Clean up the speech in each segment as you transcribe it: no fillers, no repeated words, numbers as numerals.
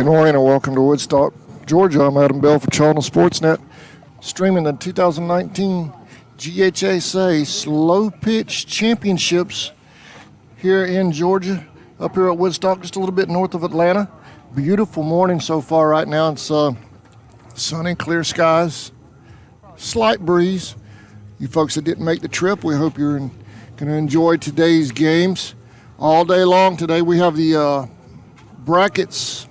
Good morning and welcome to Woodstock, Georgia. I'm Adam Bell for Charlton Sportsnet, streaming the 2019 GHSA Slow Pitch Championships here in Georgia, up here at Woodstock, just a little bit north of Atlanta. Beautiful morning so far right now. It's sunny, clear skies, slight breeze. You folks that didn't make the trip, we hope you're going to enjoy today's games all day long. Today we have the brackets.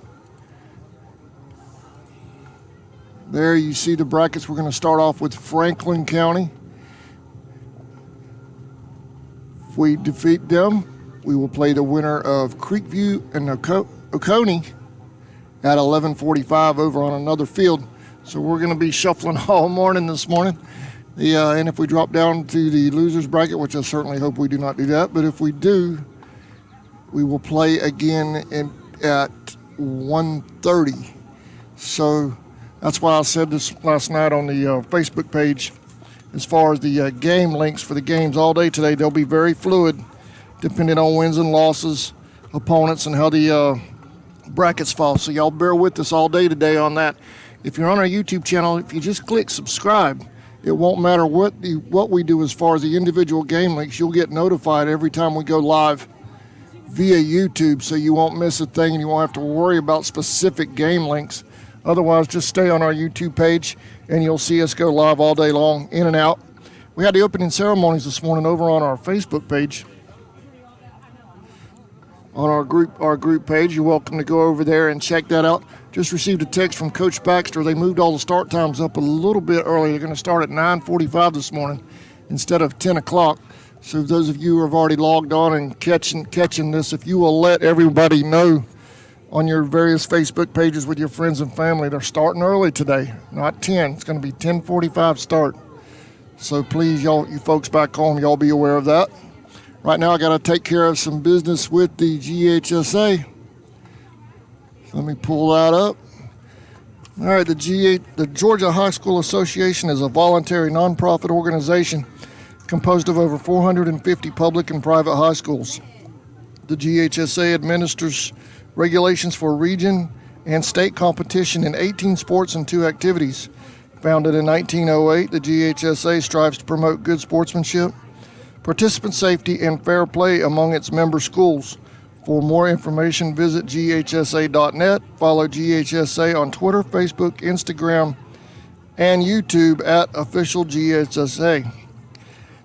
There you see the brackets. We're going to start off with Franklin County. If we defeat them, we will play the winner of Creekview and Oconee at 11:45 over on another field. So we're going to be shuffling all morning this morning. And if we drop down to the losers bracket, which I certainly hope we do not do that, but if we do, we will play again at 1:30. So that's why I said this last night on the Facebook page. As far as the game links for the games all day today, they'll be very fluid depending on wins and losses, opponents, and how the brackets fall. So y'all bear with us all day today on that. If you're on our YouTube channel, if you just click subscribe, it won't matter what we do as far as the individual game links. You'll get notified every time we go live via YouTube, so you won't miss a thing and you won't have to worry about specific game links. Otherwise, just stay on our YouTube page and you'll see us go live all day long, in and out. We had the opening ceremonies this morning over on our Facebook page. On our group page, you're welcome to go over there and check that out. Just received a text from Coach Baxter. They moved all the start times up a little bit early. They're going to start at 9:45 this morning instead of 10 o'clock. So those of you who have already logged on and catching this, if you will let everybody know on your various Facebook pages with your friends and family, they're starting early today, not 10. It's going to be 10:45 start. So please, you folks back home, y'all be aware of that. Right now, I got to take care of some business with the GHSA. Let me pull that up. All right, the Georgia High School Association is a voluntary nonprofit organization composed of over 450 public and private high schools. The GHSA administers regulations for region and state competition in 18 sports and 2 activities. Founded in 1908, the GHSA strives to promote good sportsmanship, participant safety, and fair play among its member schools. For more information, visit ghsa.net. Follow GHSA on Twitter, Facebook, Instagram, and YouTube at official GHSA.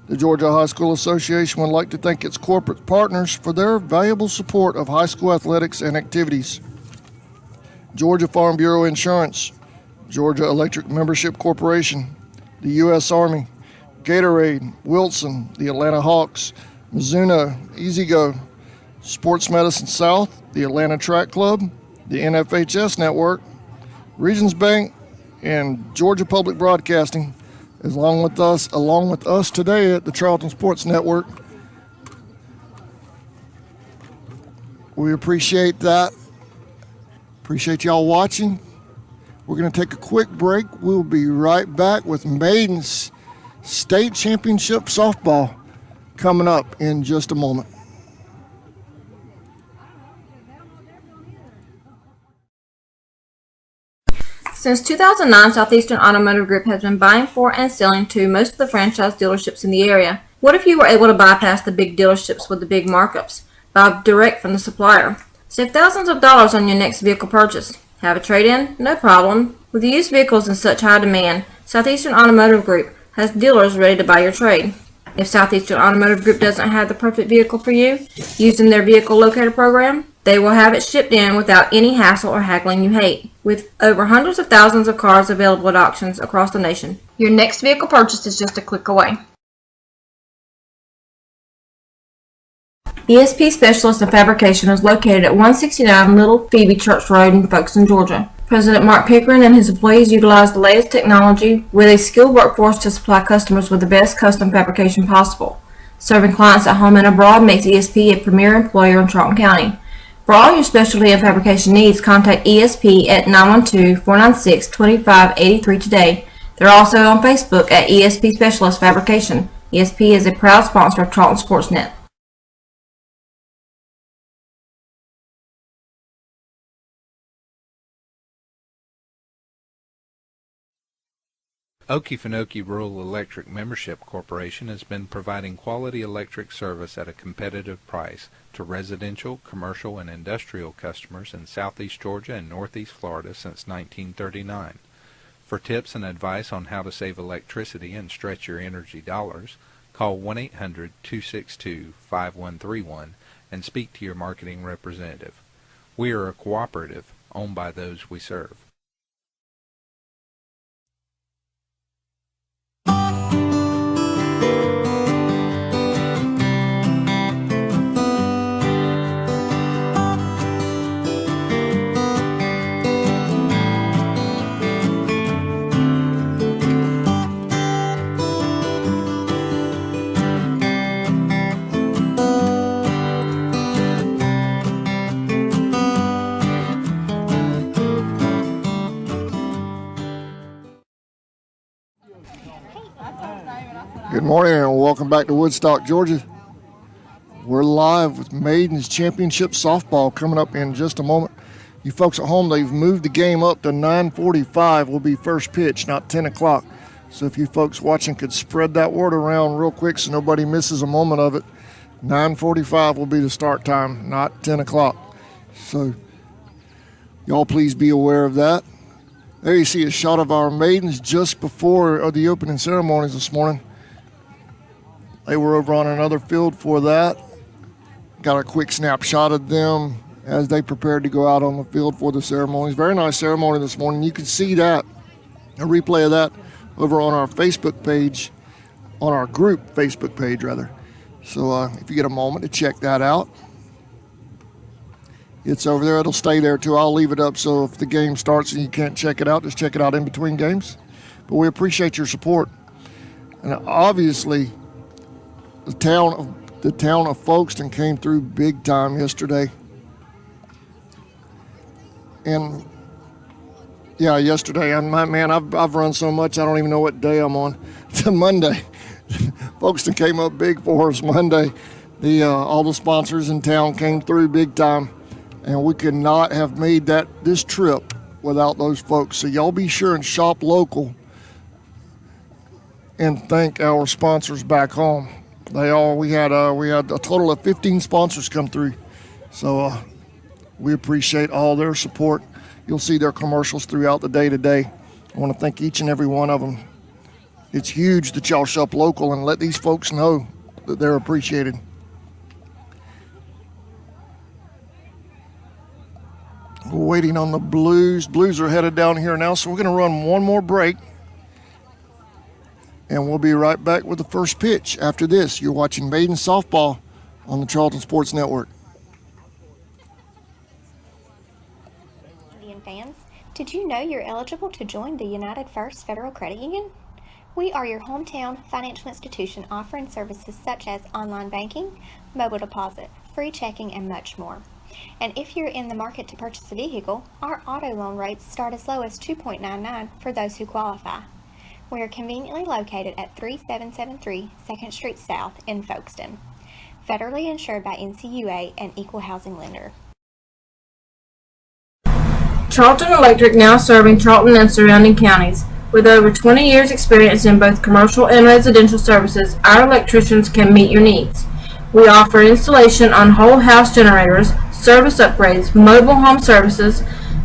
The Georgia High School Association would like to thank its corporate partners for their valuable support of high school athletics and activities. Georgia Farm Bureau Insurance, Georgia Electric Membership Corporation, the U.S. Army, Gatorade, Wilson, the Atlanta Hawks, Mizuno, EasyGo, Sports Medicine South, the Atlanta Track Club, the NFHS Network, Regions Bank, and Georgia Public Broadcasting, along with us today at the Charlton Sports Network. We appreciate that. Appreciate y'all watching. We're going to take a quick break. We'll be right back with Maidens State Championship Softball coming up in just a moment. Since 2009, Southeastern Automotive Group has been buying for and selling to most of the franchise dealerships in the area. What if you were able to bypass the big dealerships with the big markups? Buy direct from the supplier. Save thousands of dollars on your next vehicle purchase. Have a trade-in? No problem. With used vehicles in such high demand, Southeastern Automotive Group has dealers ready to buy your trade. If Southeastern Automotive Group doesn't have the perfect vehicle for you, using their vehicle locator program, they will have it shipped in without any hassle or haggling you hate. With over hundreds of thousands of cars available at auctions across the nation, your next vehicle purchase is just a click away. ESP Specialist in Fabrication is located at 169 Little Phoebe Church Road in Folkestone, Georgia. President Mark Pickering and his employees utilize the latest technology with a skilled workforce to supply customers with the best custom fabrication possible. Serving clients at home and abroad makes ESP a premier employer in Charlton County. For all your specialty and fabrication needs, contact ESP at 912-496-2583 today. They're also on Facebook at ESP Specialist Fabrication. ESP is a proud sponsor of Charlton Sportsnet. Okefenokee Rural Electric Membership Corporation has been providing quality electric service at a competitive price to residential, commercial, and industrial customers in southeast Georgia and northeast Florida since 1939. For tips and advice on how to save electricity and stretch your energy dollars, call 1-800-262-5131 and speak to your marketing representative. We are a cooperative owned by those we serve. Good morning and welcome back to Woodstock, Georgia. We're live with Maidens Championship Softball coming up in just a moment. You folks at home, they've moved the game up to 9:45 will be first pitch, not 10 o'clock. So if you folks watching could spread that word around real quick so nobody misses a moment of it, 9:45 will be the start time, not 10 o'clock. So y'all please be aware of that. There you see a shot of our Maidens just before the opening ceremonies this morning. They were over on another field for that. Got a quick snapshot of them as they prepared to go out on the field for the ceremonies. Very nice ceremony this morning. You can see that, a replay of that, over on our Facebook page, on our group Facebook page, rather. So if you get a moment to check that out, it's over there. It'll stay there too. I'll leave it up so if the game starts and you can't check it out, just check it out in between games. But we appreciate your support. And obviously, the town of Folkestone came through big time yesterday. And yeah, yesterday, I've run so much I don't even know what day I'm on. It's a Monday. Folkestone came up big for us Monday. All the sponsors in town came through big time, and we could not have made this trip without those folks. So y'all be sure and shop local and thank our sponsors back home. We had a total of 15 sponsors come through. So we appreciate all their support. You'll see their commercials throughout the day today. I want to thank each and every one of them. It's huge that y'all shop local and let these folks know that they're appreciated. We're waiting on the Blues. Blues are headed down here now, so we're going to run one more break. And we'll be right back with the first pitch. After this, you're watching Maidens Softball on the Charlton Sports Network. Indian fans, did you know you're eligible to join the United First Federal Credit Union? We are your hometown financial institution offering services such as online banking, mobile deposit, free checking, and much more. And if you're in the market to purchase a vehicle, our auto loan rates start as low as 2.99 for those who qualify. We are conveniently located at 3773 2nd Street South in Folkestone. Federally insured by NCUA and Equal Housing Lender. Charlton Electric now serving Charlton and surrounding counties. With over 20 years experience in both commercial and residential services, our electricians can meet your needs. We offer installation on whole house generators, service upgrades, mobile home services,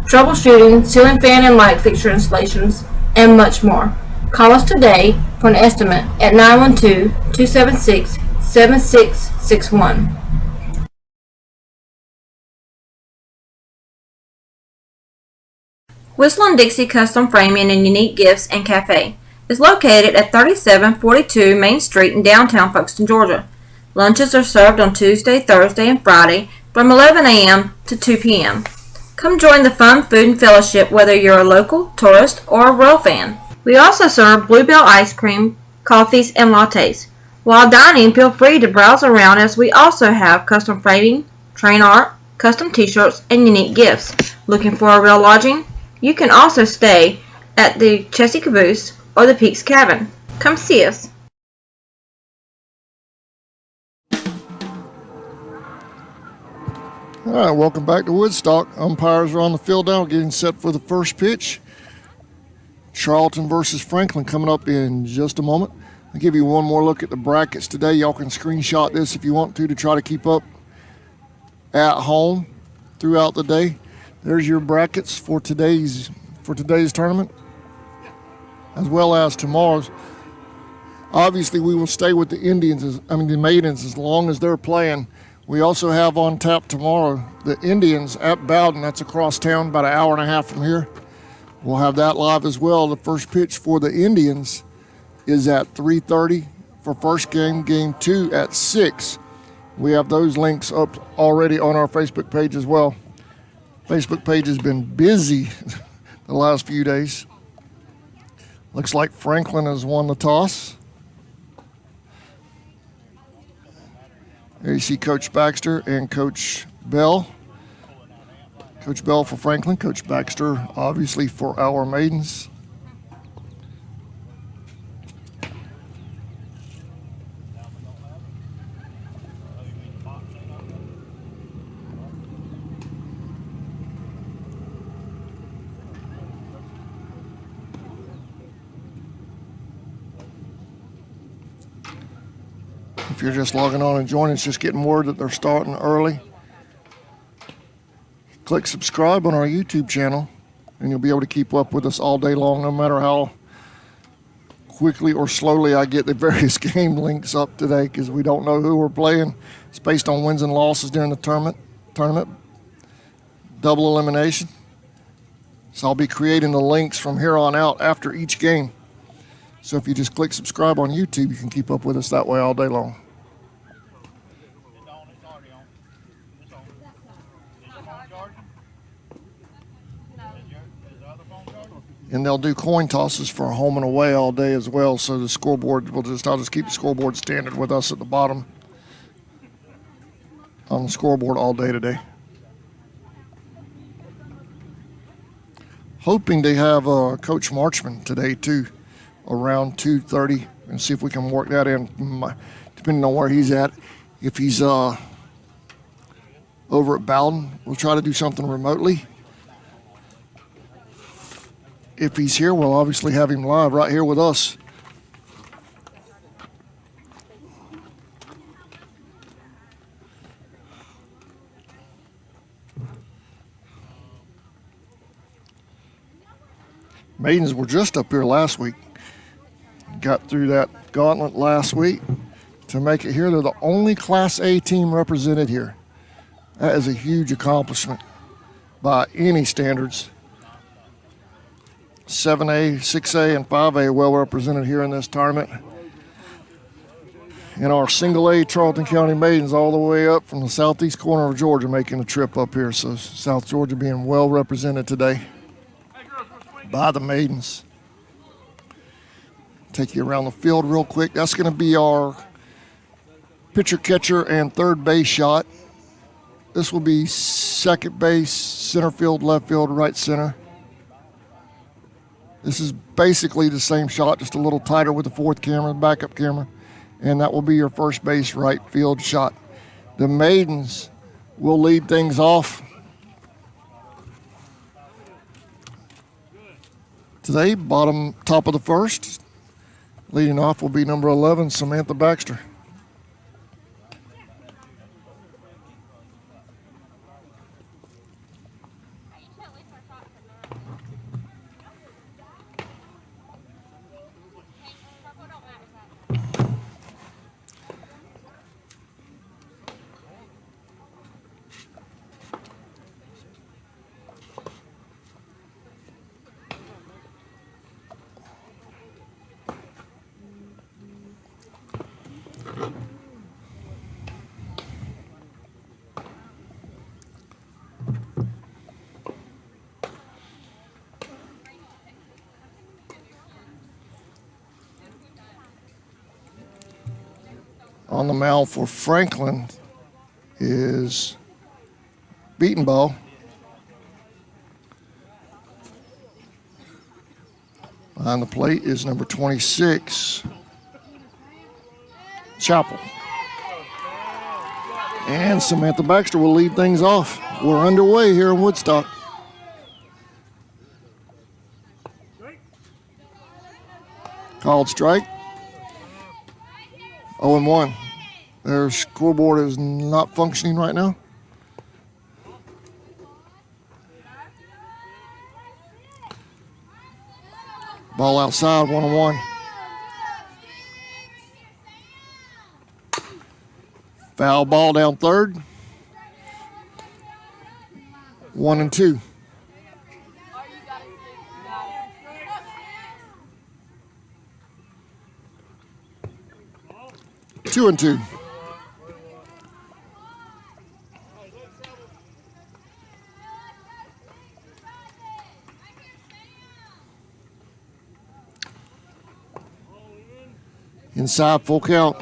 troubleshooting, ceiling fan and light fixture installations, and much more. Call us today for an estimate at 912-276-7661. Whistle & Dixie Custom Framing and Unique Gifts and Cafe is located at 3742 Main Street in downtown Folkestone, Georgia. Lunches are served on Tuesday, Thursday, and Friday from 11 a.m. to 2 p.m. Come join the fun food and fellowship whether you're a local, tourist, or a Royal fan. We also serve Bluebell ice cream, coffees, and lattes. While dining, feel free to browse around as we also have custom framing, train art, custom t-shirts, and unique gifts. Looking for a real lodging? You can also stay at the Chessie Caboose or the Peaks Cabin. Come see us. All right, welcome back to Woodstock. Umpires are on the field now getting set for the first pitch. Charlton versus Franklin coming up in just a moment. I'll give you one more look at the brackets today. Y'all can screenshot this if you want to try to keep up at home throughout the day. There's your brackets for today's tournament, as well as tomorrow's. Obviously, we will stay with the the Maidens, as long as they're playing. We also have on tap tomorrow the Indians at Bowden. That's across town, about an hour and a half from here. We'll have that live as well. The first pitch for the Indians is at 3:30 for first game. Game 2 at 6. We have those links up already on our Facebook page as well. Facebook page has been busy the last few days. Looks like Franklin has won the toss. There you see Coach Baxter and Coach Bell. Coach Bell for Franklin, Coach Baxter obviously for our Maidens. If you're just logging on and joining, it's just getting word that they're starting early. Click subscribe on our YouTube channel, and you'll be able to keep up with us all day long, no matter how quickly or slowly I get the various game links up today, because we don't know who we're playing. It's based on wins and losses during the tournament. Double elimination. So I'll be creating the links from here on out after each game. So if you just click subscribe on YouTube, you can keep up with us that way all day long. And they'll do coin tosses for home and away all day as well. So the scoreboard, I'll just keep the scoreboard standard with us at the bottom on the scoreboard all day today. Hoping they have Coach Marchman today too, around 2:30, and see if we can work that in, depending on where he's at. If he's over at Bowden, we'll try to do something remotely. If he's here, we'll obviously have him live right here with us. Maidens were just up here last week. Got through that gauntlet last week to make it here. They're the only Class A team represented here. That is a huge accomplishment by any standards. 7A, 6A, and 5A well represented here in this tournament. And our single A Charlton County Maidens all the way up from the southeast corner of Georgia making a trip up here. So South Georgia being well represented today by the Maidens. Take you around the field real quick. That's going to be our pitcher, catcher, and third base shot. This will be second base, center field, left field, right center. This is basically the same shot, just a little tighter with the fourth camera, backup camera. And that will be your first base, right field shot. The Maidens will lead things off today, top of the first. Leading off will be number 11, Samantha Baxter. On the mound for Franklin is Beatonbow. Behind the plate is number 26, Chapel. And Samantha Baxter will lead things off. We're underway here in Woodstock. Called strike. 0-1. Their scoreboard is not functioning right now. Ball outside, 1-1. Foul ball down third. 1-2. 2-2. Inside, full count.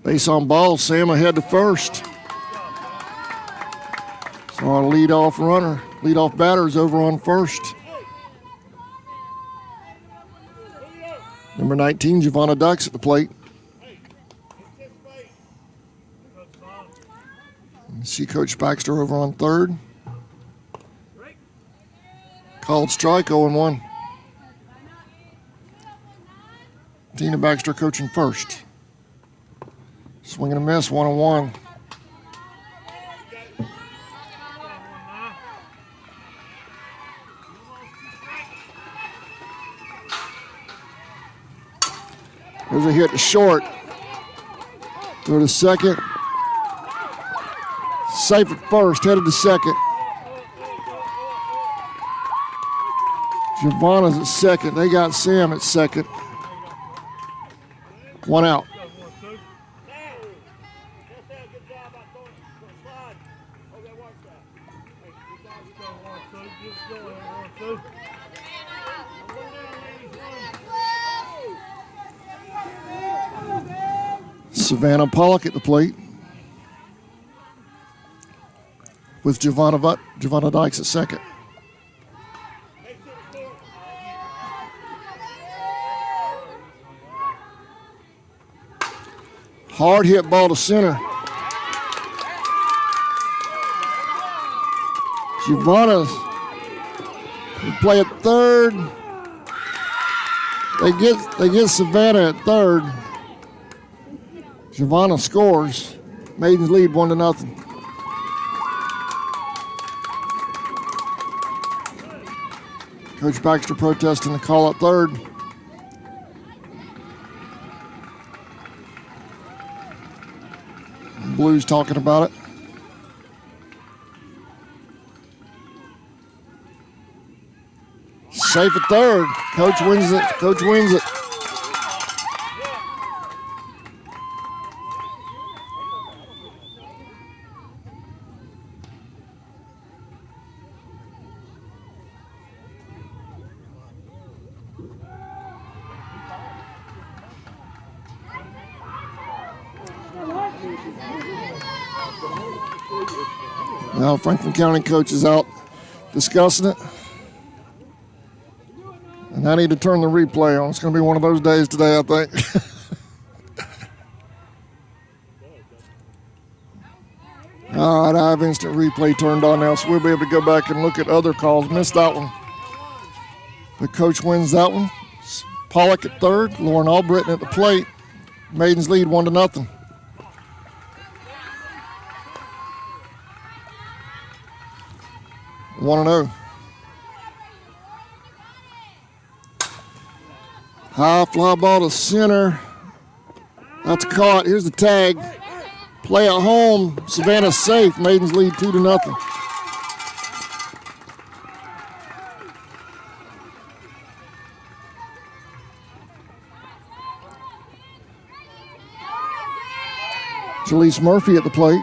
Base on ball, Sam ahead to first. So our leadoff batter is over on first. Number 19, Giovanna Dykes at the plate. You see Coach Baxter over on third. Called strike, 0-1. Tina Baxter coaching first. Swing and a miss, 1-1. There's a hit to short. Throw to second. Safe at first, headed to second. Giovanna's at second. They got Sam at second. 1 out. Savannah Pollock at the plate with Giovanna Dykes at second. Hard hit ball to center. Giovanna will play at third. They get Savannah at third. Giovanna scores. Maidens lead 1-0. Coach Baxter protesting the call at third. Blues talking about it. Safe at third. Coach wins it. Coach wins it. Now Franklin County coach is out discussing it. And I need to turn the replay on. It's going to be one of those days today, I think. All right, I have instant replay turned on now, so we'll be able to go back and look at other calls. Missed that one. The coach wins that one. Pollock at third, Lauren Albritton at the plate. Maidens lead 1-0. One 1-0. High fly ball to center. That's caught. Here's the tag. Play at home. Savannah's safe. Maidens lead 2-0. Jalise Murphy at the plate.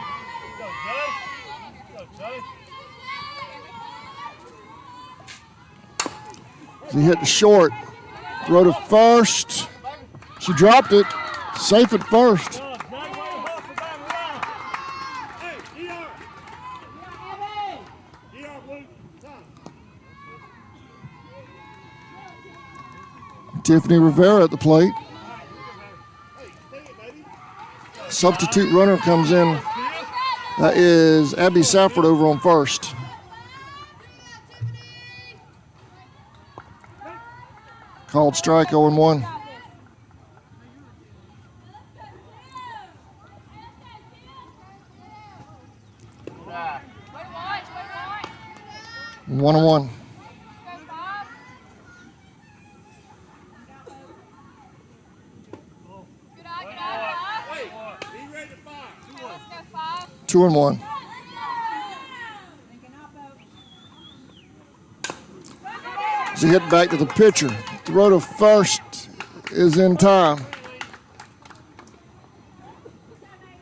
He hit the short. Throw to first. She dropped it. Safe at first. Tiffany Rivera at the plate. Substitute runner comes in That is Abby Safford over on first. Called strike 0-1. 1-1. Two and one. As he hit back to the pitcher. Throw to first is in time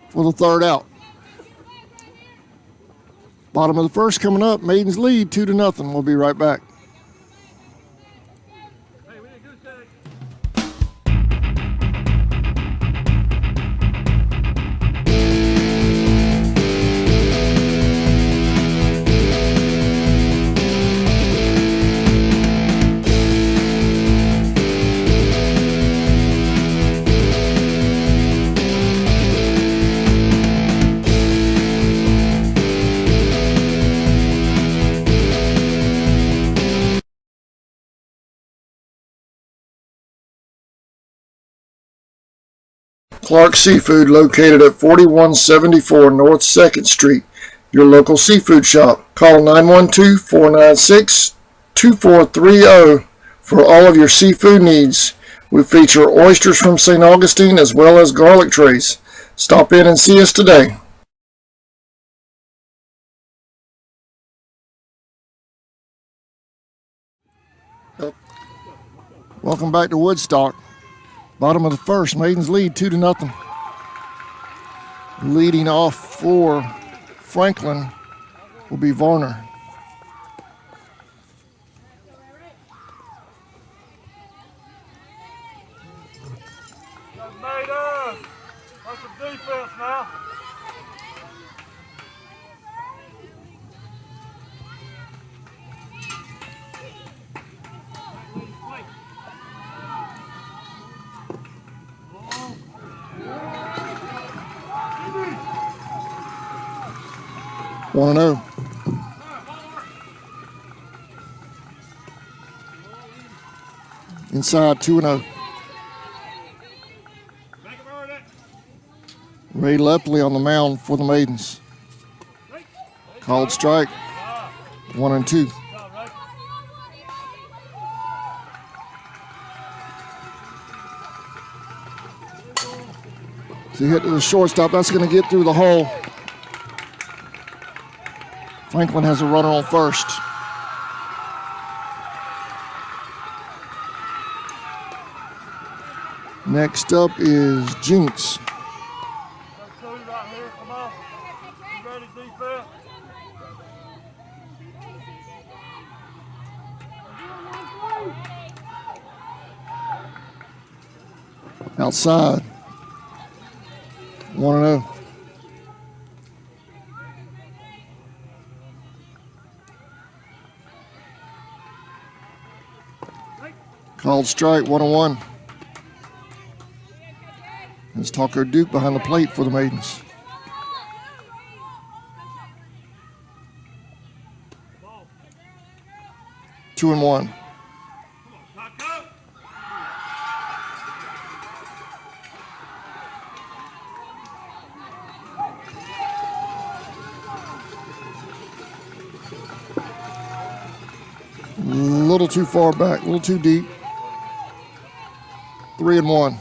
for the third out. Bottom of the first coming up. Maidens lead 2-0. We'll be right back. Clark Seafood, located at 4174 North 2nd Street, your local seafood shop. Call 912-496-2430 for all of your seafood needs. We feature oysters from St. Augustine as well as garlic trays. Stop in and see us today. Welcome back to Woodstock. Bottom of the first, Maidens lead 2-0. Leading off for Franklin will be Varner. Maidens, that's some defense now. One and 0. Inside 2-0. Ray Lepley on the mound for the Maidens. Called strike. 1-2. So he hit to the shortstop. That's going to get through the hole. Franklin has a runner on first. Next up is Jinx. Right here, come on. You ready, defense? Outside. 1-0. Called strike, 1-1. There's Tucker Duke behind the plate for the Maidens. Two and 1. A little too far back, a little too deep. 3 and 1.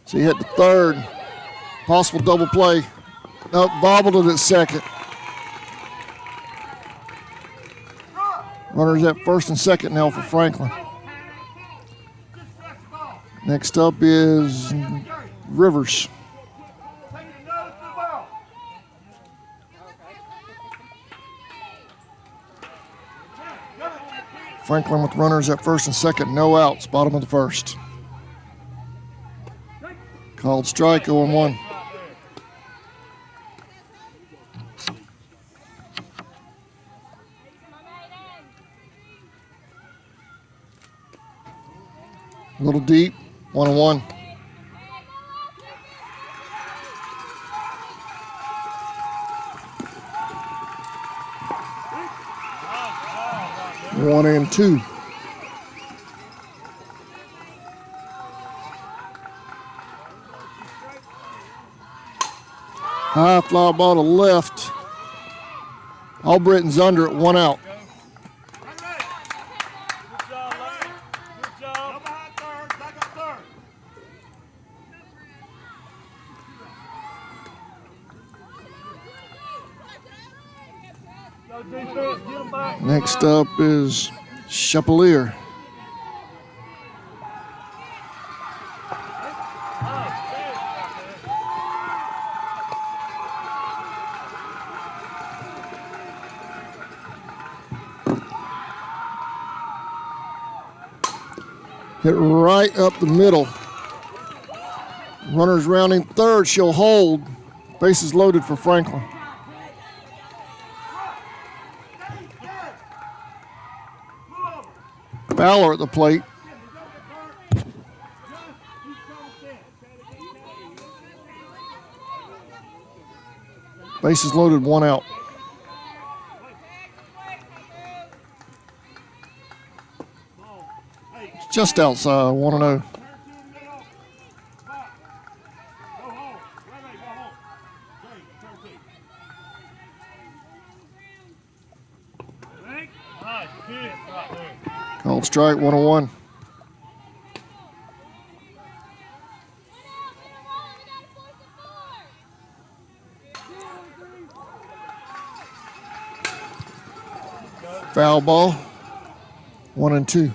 So he hit the third. Possible double play. Nope, bobbled it at second. Runners at first and second now for Franklin. Next up is Rivers. Franklin with runners at first and second, no outs, bottom of the first. Called strike, 0-1. A little deep, 1-1. 1-2. High fly ball to left. Albritton's under it, 1 out. Good job, Lane. Good job. Go behind third. Back up third. Go defense. Get them back. Next up is Chapelier. Hit right up the middle. Runners rounding third. She'll hold. Bases loaded for Franklin. Fowler at the plate. Bases loaded, 1 out. It's just outside, 1-0. Nice kick right there. Called strike, 1-1. Foul ball, 1-2.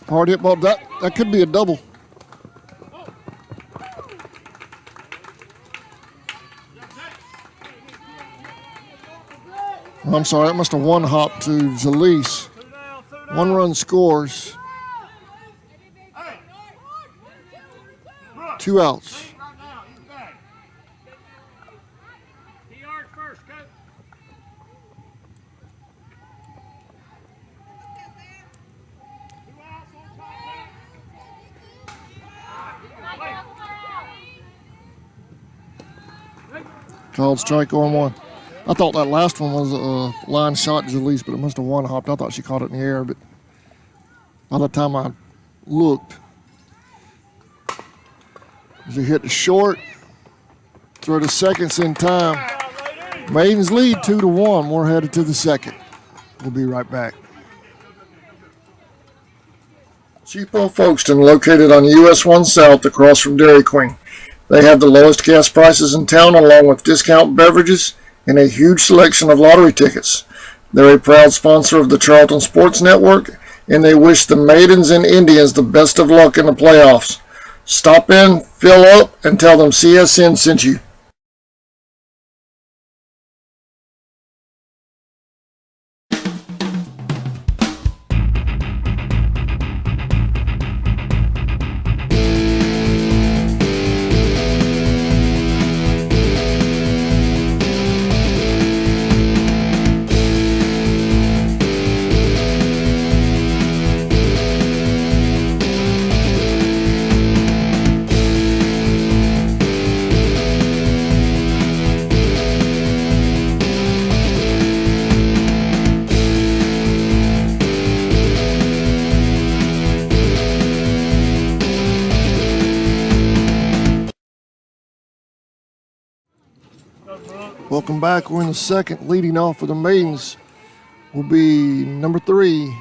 Hard hit ball. That could be a double. I'm sorry, that must have one hop to Jalise. 1 run scores. 2 outs. Called strike on 1. I thought that last one was a line shot to Jalise, but it must have one hopped. I thought she caught it in the air, but by the time I looked, as it hit the short, throw the seconds in time. Maidens lead 2-1. We're headed to the second. We'll be right back. Cheapo Folkestone, located on US 1 South across from Dairy Queen. They have the lowest gas prices in town, along with discount beverages and a huge selection of lottery tickets. They're a proud sponsor of the Charlton Sports Network, and they wish the Maidens and Indians the best of luck in the playoffs. Stop in, fill up, and tell them CSN sent you. Welcome back. We're in the second. Leading off for the Maidens will be number 3,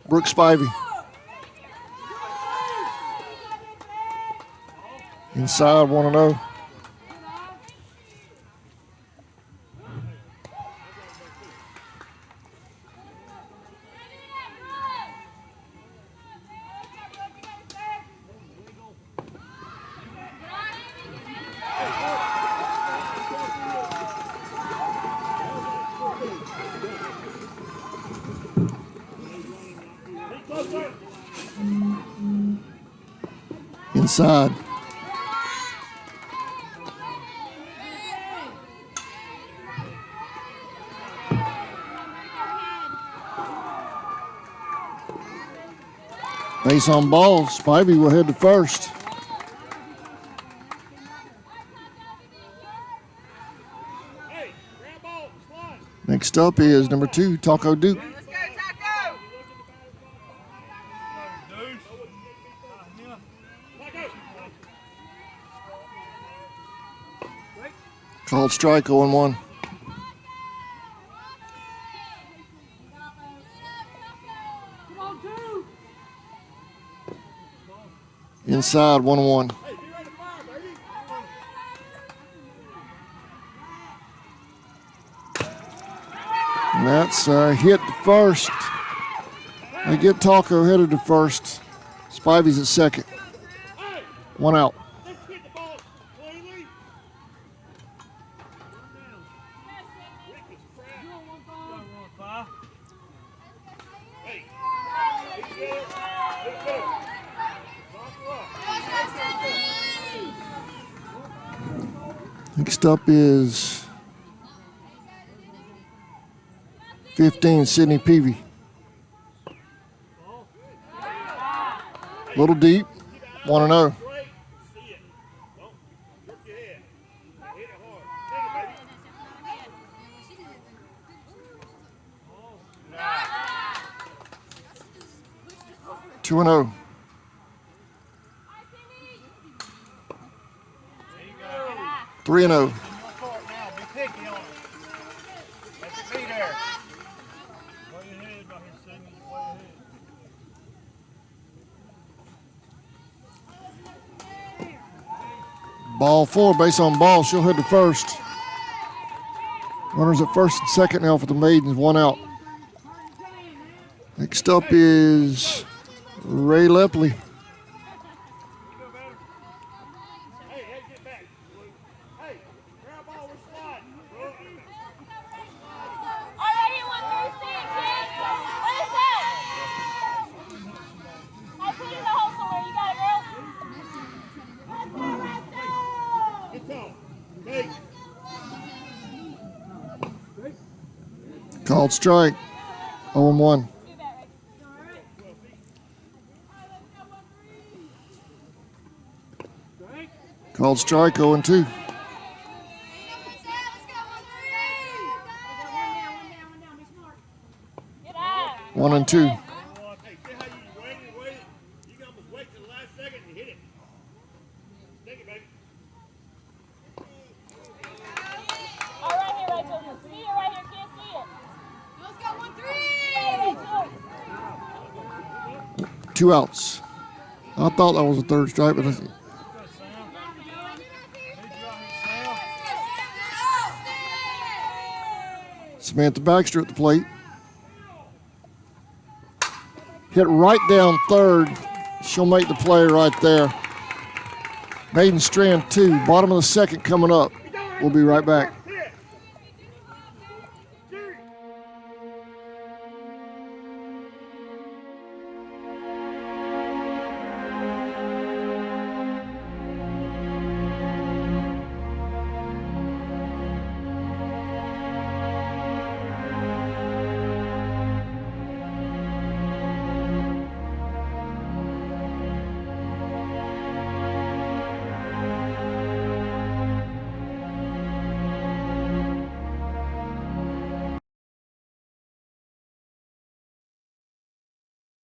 Brooke Spivey. Inside, 1-0. Inside. Base on ball. Spivey will head to first. Hey, grab ball, slide. Next up is number 2, Taco Duke. Let's go, Taco! Called strike 0-1. Inside 1-1. Hey, be ready to fire, baby. And that's hit to first. They get Taco headed to first. Spivey's at second. Hey, 1 out. let's hit the ball cleanly. Rick is crap. Hey. Good. Next up is 15, Sydney Peavy. Little deep, 1-0. Great. See it. Don't jerk your head. Hit it hard. Hit it, baby. 2-0. 3-0. Be picky on it. Let it be there. Way ahead, right here, Sidney. Way ahead. Ball 4, base on ball. She'll head to first. Runners at first and second now for the Maidens, 1 out. Next up is Ray Lepley. Hey, get back. Hey, grab ball, we're sliding. Already 1 through 6, kids. What is that? I put it in the hole somewhere. You got it, girl? Get down. Hey. Called strike, 0-1. Called strike, 0-2. Get out. 1-2. Hey, see how you waited? You can almost wait till the last second and hit it. Take it, baby. All right here, Rachel. See it right here, kids. See it. Let's go 1-3. 2 outs. I thought that was a third strike, but it's Samantha Baxter at the plate. Hit right down third. She'll make the play right there. Maiden Strand 2, bottom of the second coming up. We'll be right back.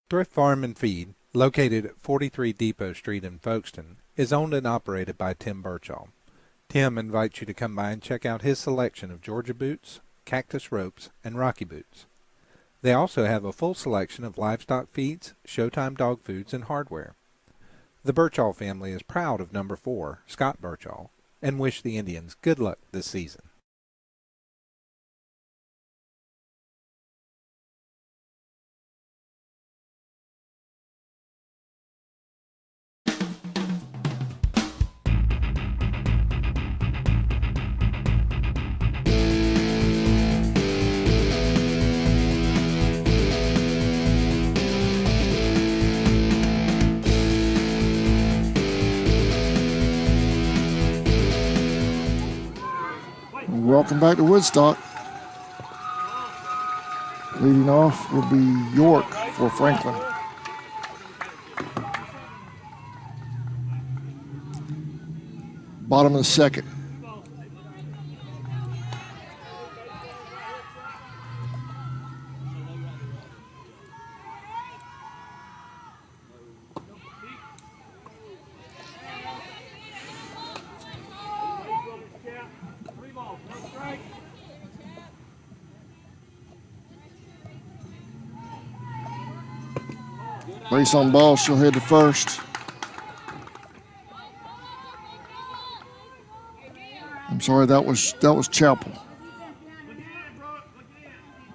Thrift Farm and Feed, located at 43 Depot Street in Folkestone, is owned and operated by Tim Birchall. Tim invites you to come by and check out his selection of Georgia boots, cactus ropes, and Rocky boots. They also have a full selection of livestock feeds, Showtime dog foods, and hardware. The Birchall family is proud of number 4, Scott Birchall, and wish the Indians good luck this season. Welcome back to Woodstock. Leading off will be York for Franklin. Bottom of the second. Base on ball, she'll head to first. I'm sorry, that was Chapel.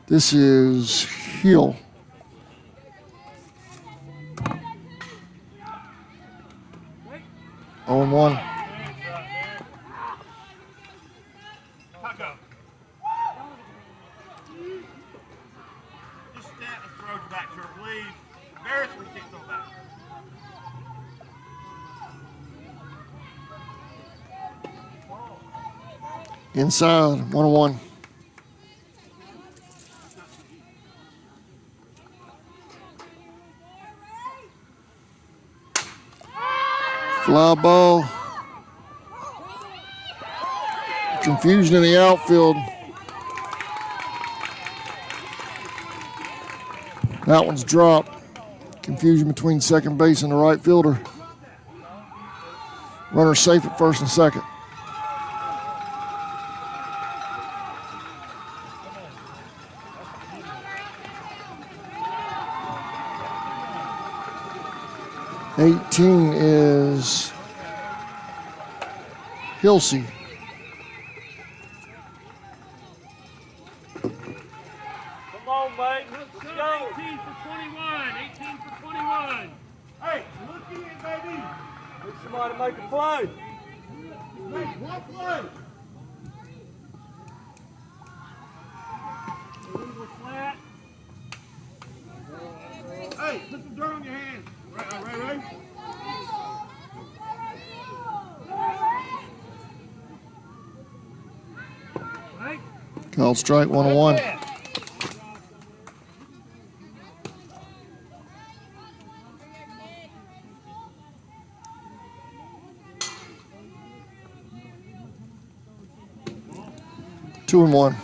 This is Hill. Oh and 1. Just snap and throw it back to her, please. Embarrass when you kick them back. Inside, 1-1. Fly ball. Confusion in the outfield. That one's dropped. Confusion between second base and the right fielder. Runner safe at first and second. '18 is Hilsey. Come on, mate. Let's go. 18 for 21. 18 for 21. Hey, look in, baby. Let somebody make a play. Make one play. Flat. Hey, put some dirt on your hands. Right. Called strike, 1-1. Two and 1.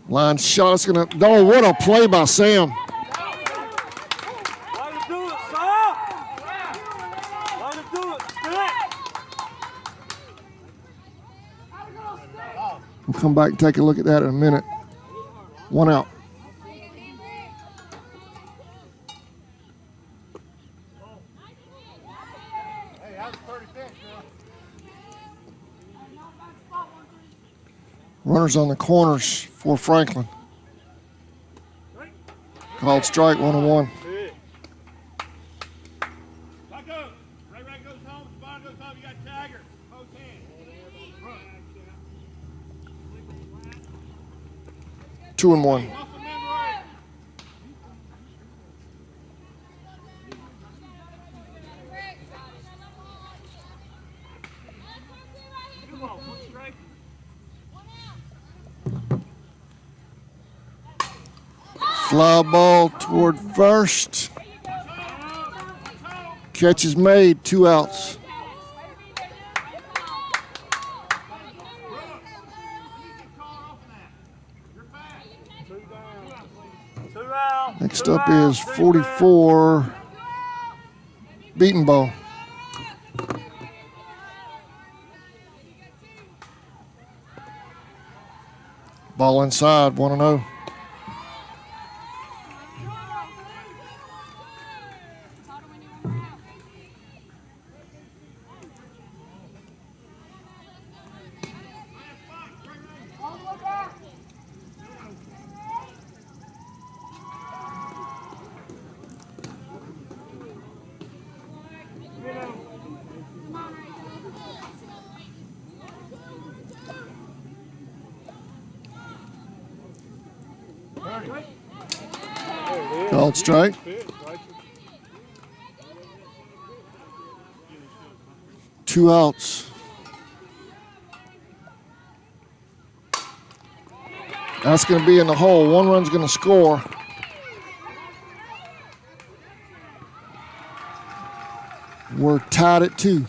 Line shot. It's gonna. Oh, what a play by Sam! We'll come back and take a look at that in a minute. One out. Runners on the corners for Franklin. Called strike, 1-1. Goes home, Spawn goes home, you got Tiger. Both hands. 2-1. Fly ball toward first. Catch is made, 2 outs. Next up is 44, beaten ball. Ball inside, 1-0. Called strike. Two outs. That's going to be in the hole. One run's going to score. We're tied at 2.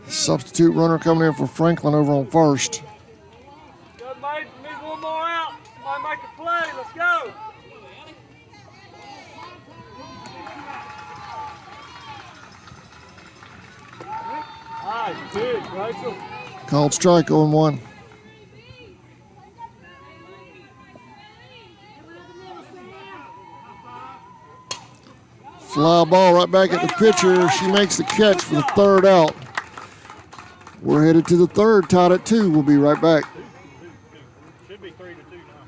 Substitute runner coming in for Franklin over on first. Go, Maidens. Need one more out. Somebody make a play. Let's go. Nice, big, Rachel. Called strike 0-1. Fly ball right back at the pitcher. She makes the catch for the third out. We're headed to the third, tied at 2. We'll be right back. Should be 3-2 now.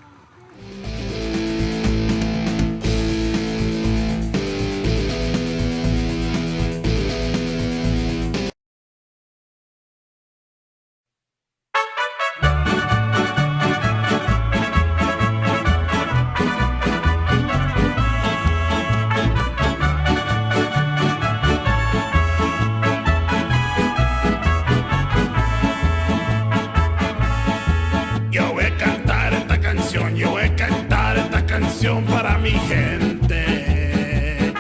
Yo voy a cantar esta canción, yo voy a cantar esta canción para mi gente.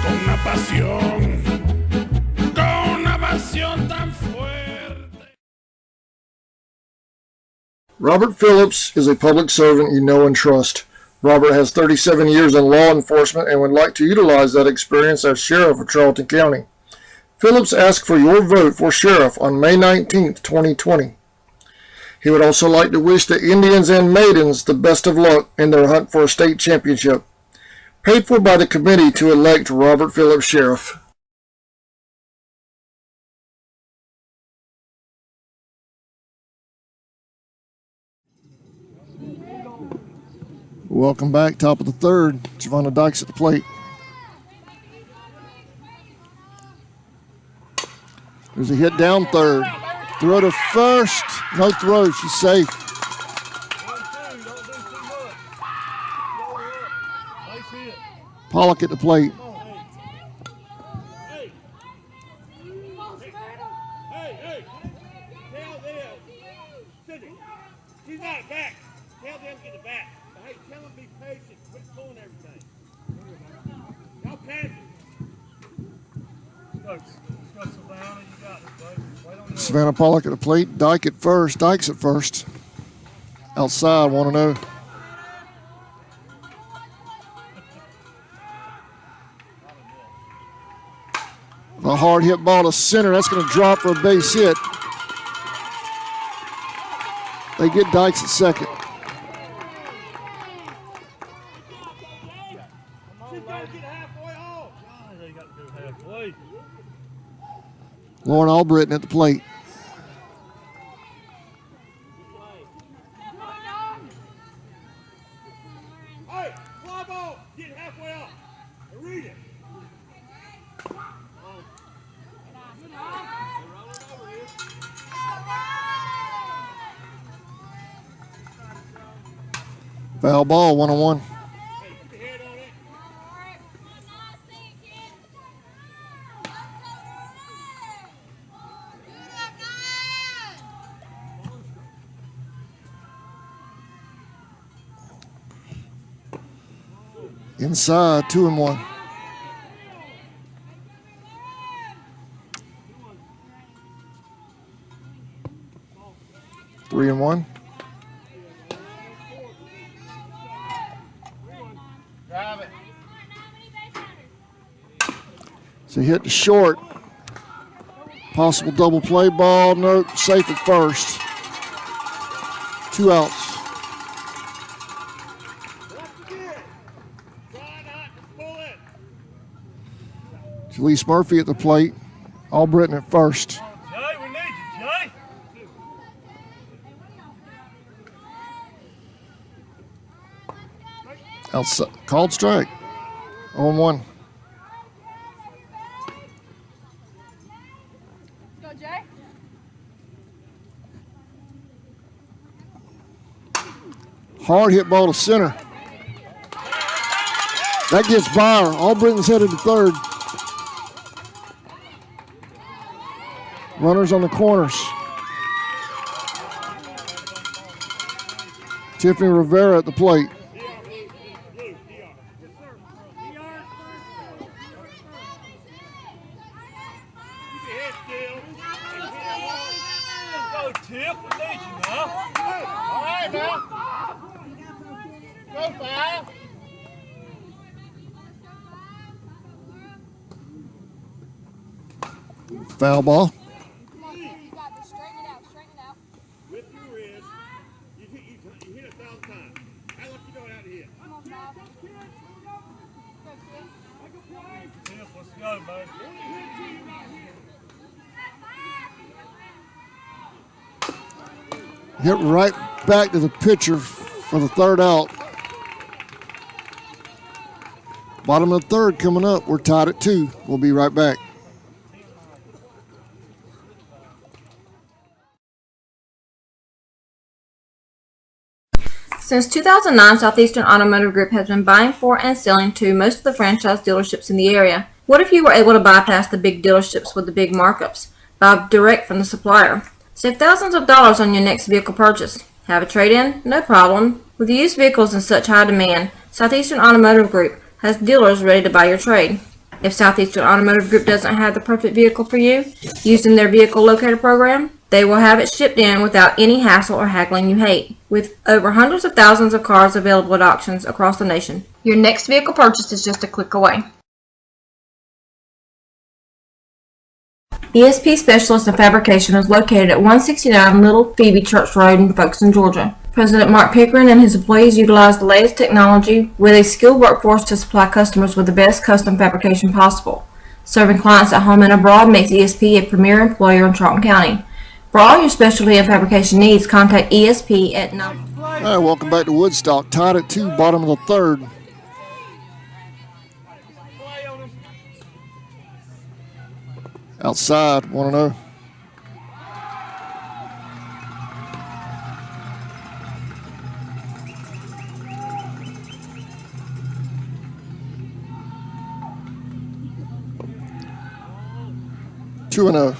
Con una pasión tan fuerte. Robert Phillips is a public servant you know and trust. Robert has 37 years in law enforcement and would like to utilize that experience as sheriff of Charlton County. Phillips asked for your vote for sheriff on May 19th, 2020. He would also like to wish the Indians and Maidens the best of luck in their hunt for a state championship. Paid for by the committee to elect Robert Phillips sheriff. Welcome back, top of the third. Giovanna Dykes at the plate. There's a hit down third. Throw to first. No throw. She's safe. 1-2. Don't do too much. Roll her up. Nice hit. Pollock at the plate. Hey. Hey. Tell them. Sydney. She's not back. Tell them to get the back. But hey, tell them be patient. Quit pulling everything. Y'all pass it. Let's go, Savannah. You got it, buddy. Wait on the Savannah Pollock at the plate. Dyke at first. Dykes at first. Outside, 1-0. The hard hit ball to center. That's going to drop for a base hit. They get Dykes at second. She's got to get halfway off. God, they got to go halfway. Lauren Albritton at the plate. Hey, fly ball. Get halfway off. Read it. Foul ball, 1-1. Hey, put your head on it. Inside, 2-1. Three and one. So hit the short. Possible double play ball. Nope. Safe at first. 2 outs. Jalise Murphy at the plate. Albritton at first. Jay, we need you, Jay. Outside. Called strike. 0-1. Go, Jay. Hard hit ball to center. That gets by her. Albritton's headed to third. Runners on the corners. Tiffany Rivera at the plate. Go, Tiff. We need you now. All right, now. Go, 5. Foul ball. Come on, Tim, you got this. Straighten it out, straighten it out. With your wrist. You hit 1,000 times. How much you know how to hit? Come on, Bob. Go, Tim. Tiff, let's go, buddy. Hit right back to the pitcher for the third out. Bottom of the third coming up. We're tied at 2. We'll be right back. Since 2009, Southeastern Automotive Group has been buying for and selling to most of the franchise dealerships in the area. What if you were able to bypass the big dealerships with the big markups? Buy direct from the supplier. Save thousands of dollars on your next vehicle purchase. Have a trade-in? No problem. With used vehicles in such high demand, Southeastern Automotive Group has dealers ready to buy your trade. If Southeastern Automotive Group doesn't have the perfect vehicle for you, using their vehicle locator program, they will have it shipped in without any hassle or haggling you hate. With over hundreds of thousands of cars available at auctions across the nation, your next vehicle purchase is just a click away. ESP Specialist in Fabrication is located at 169 Little Phoebe Church Road in Folkestone, Georgia. President Mark Pickering and his employees utilize the latest technology with a skilled workforce to supply customers with the best custom fabrication possible. Serving clients at home and abroad makes ESP a premier employer in Charlton County. For all your specialty and fabrication needs, contact ESP at 9. All right, welcome back to Woodstock. Tied at 2, bottom of the third. Outside, 1-0. Two and 0.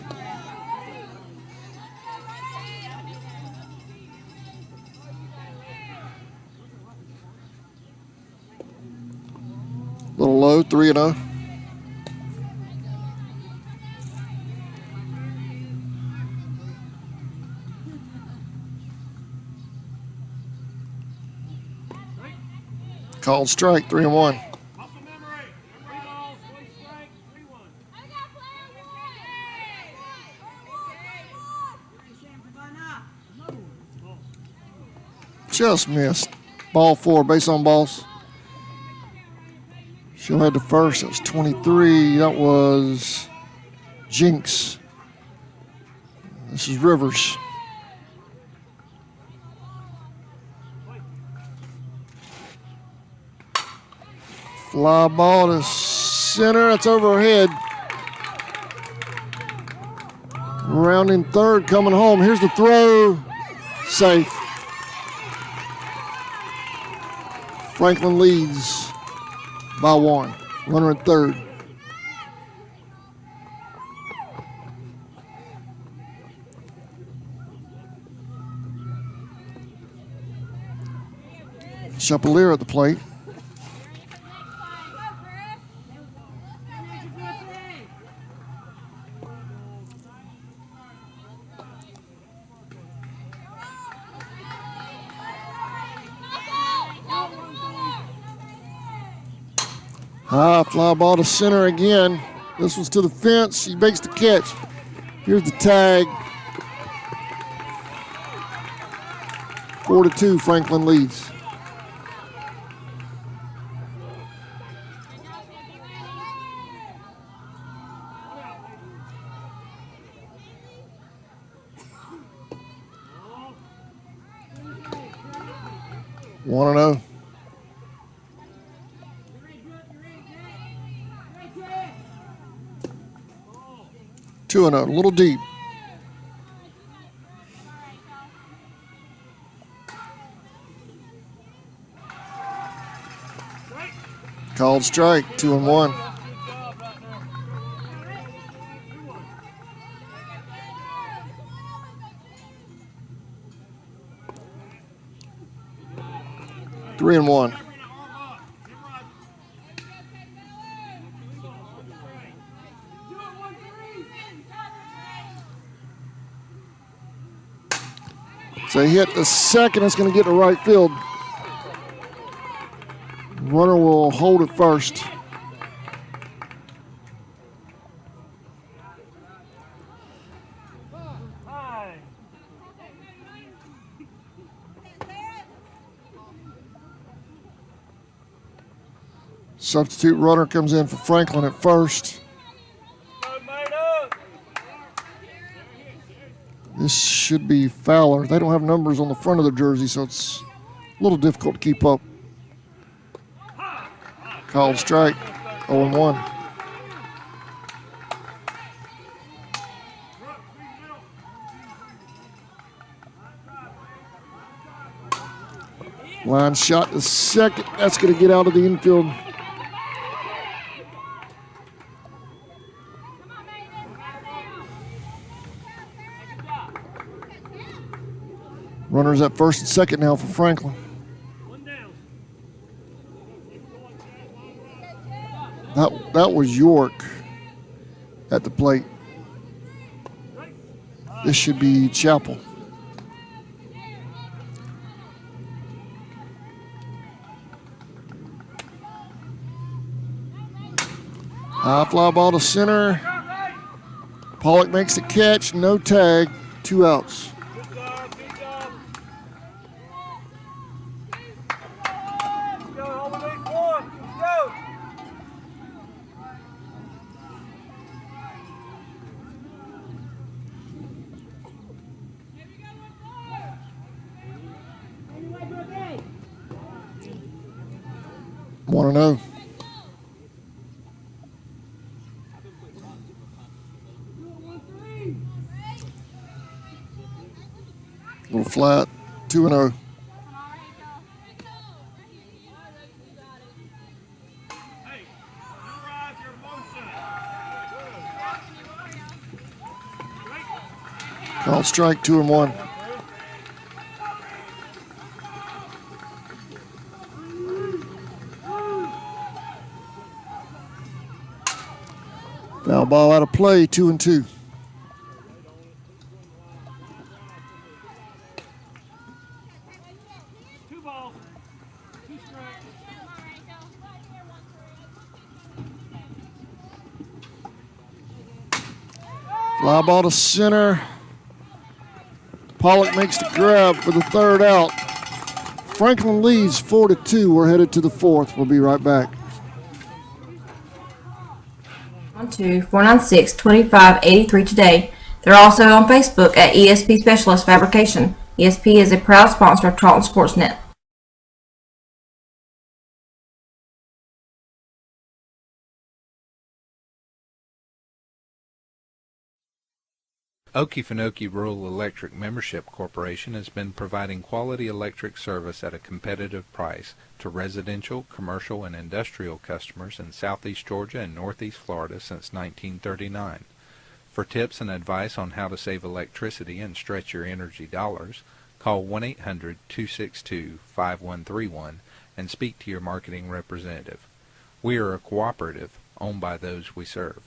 Little low, 3-0. Called strike, 3-1. Just missed. Ball 4, base on balls. She'll head to first. That was 23. That was Jinx. This is Rivers. Fly ball to center. That's over her head. Rounding third, coming home. Here's the throw. Safe. Franklin leads by 1. Runner at third. Chapelier at the plate. High fly ball to center again. This one's to the fence. He makes the catch. Here's the tag. 4-2, Franklin leads. One and 0. Two and 0, a little deep. Called strike, 2-1. Three and one. So he hit the second. It's going to get to right field. Runner will hold it first. Substitute runner comes in for Franklin at first. This should be Fowler. They don't have numbers on the front of their jersey, so it's a little difficult to keep up. Called strike, 0-1. Line shot the second. That's going to get out of the infield. Runners at first and second now for Franklin. That was York at the plate. This should be Chapel. High fly ball to center. Pollock makes the catch, no tag, 2 outs. One and 0. A little flat, 2 and 0. Called strike, 2 and 1. Foul ball out of play, 2 and 2. Fly ball to center. Pollock makes the grab for the 3rd out. Franklin leads 4-2. We're headed to the 4th. We'll be right back. 496-2583 today. They're also on Facebook at ESP Specialist Fabrication. ESP is a proud sponsor of Charlton Sportsnet. Okefenokee Rural Electric Membership Corporation has been providing quality electric service at a competitive price to residential, commercial, and industrial customers in southeast Georgia and northeast Florida since 1939. For tips and advice on how to save electricity and stretch your energy dollars, call 1-800-262-5131 and speak to your marketing representative. We are a cooperative owned by those we serve.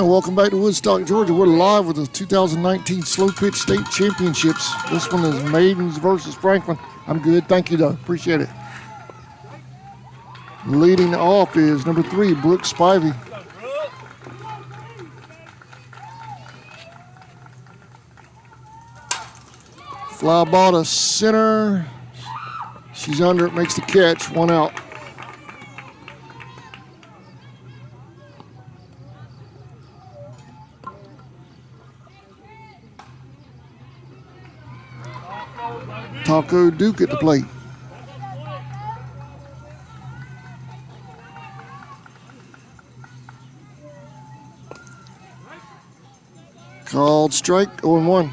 Welcome back to Woodstock, Georgia. We're live with the 2019 Slow Pitch State Championships. This one is Maidens versus Franklin. I'm good, thank you though, appreciate it. Leading off is number 3, Brooke Spivey. Fly ball to center. She's under it, makes the catch, 1 out. Taco Duke at the plate. Called strike, 0-1.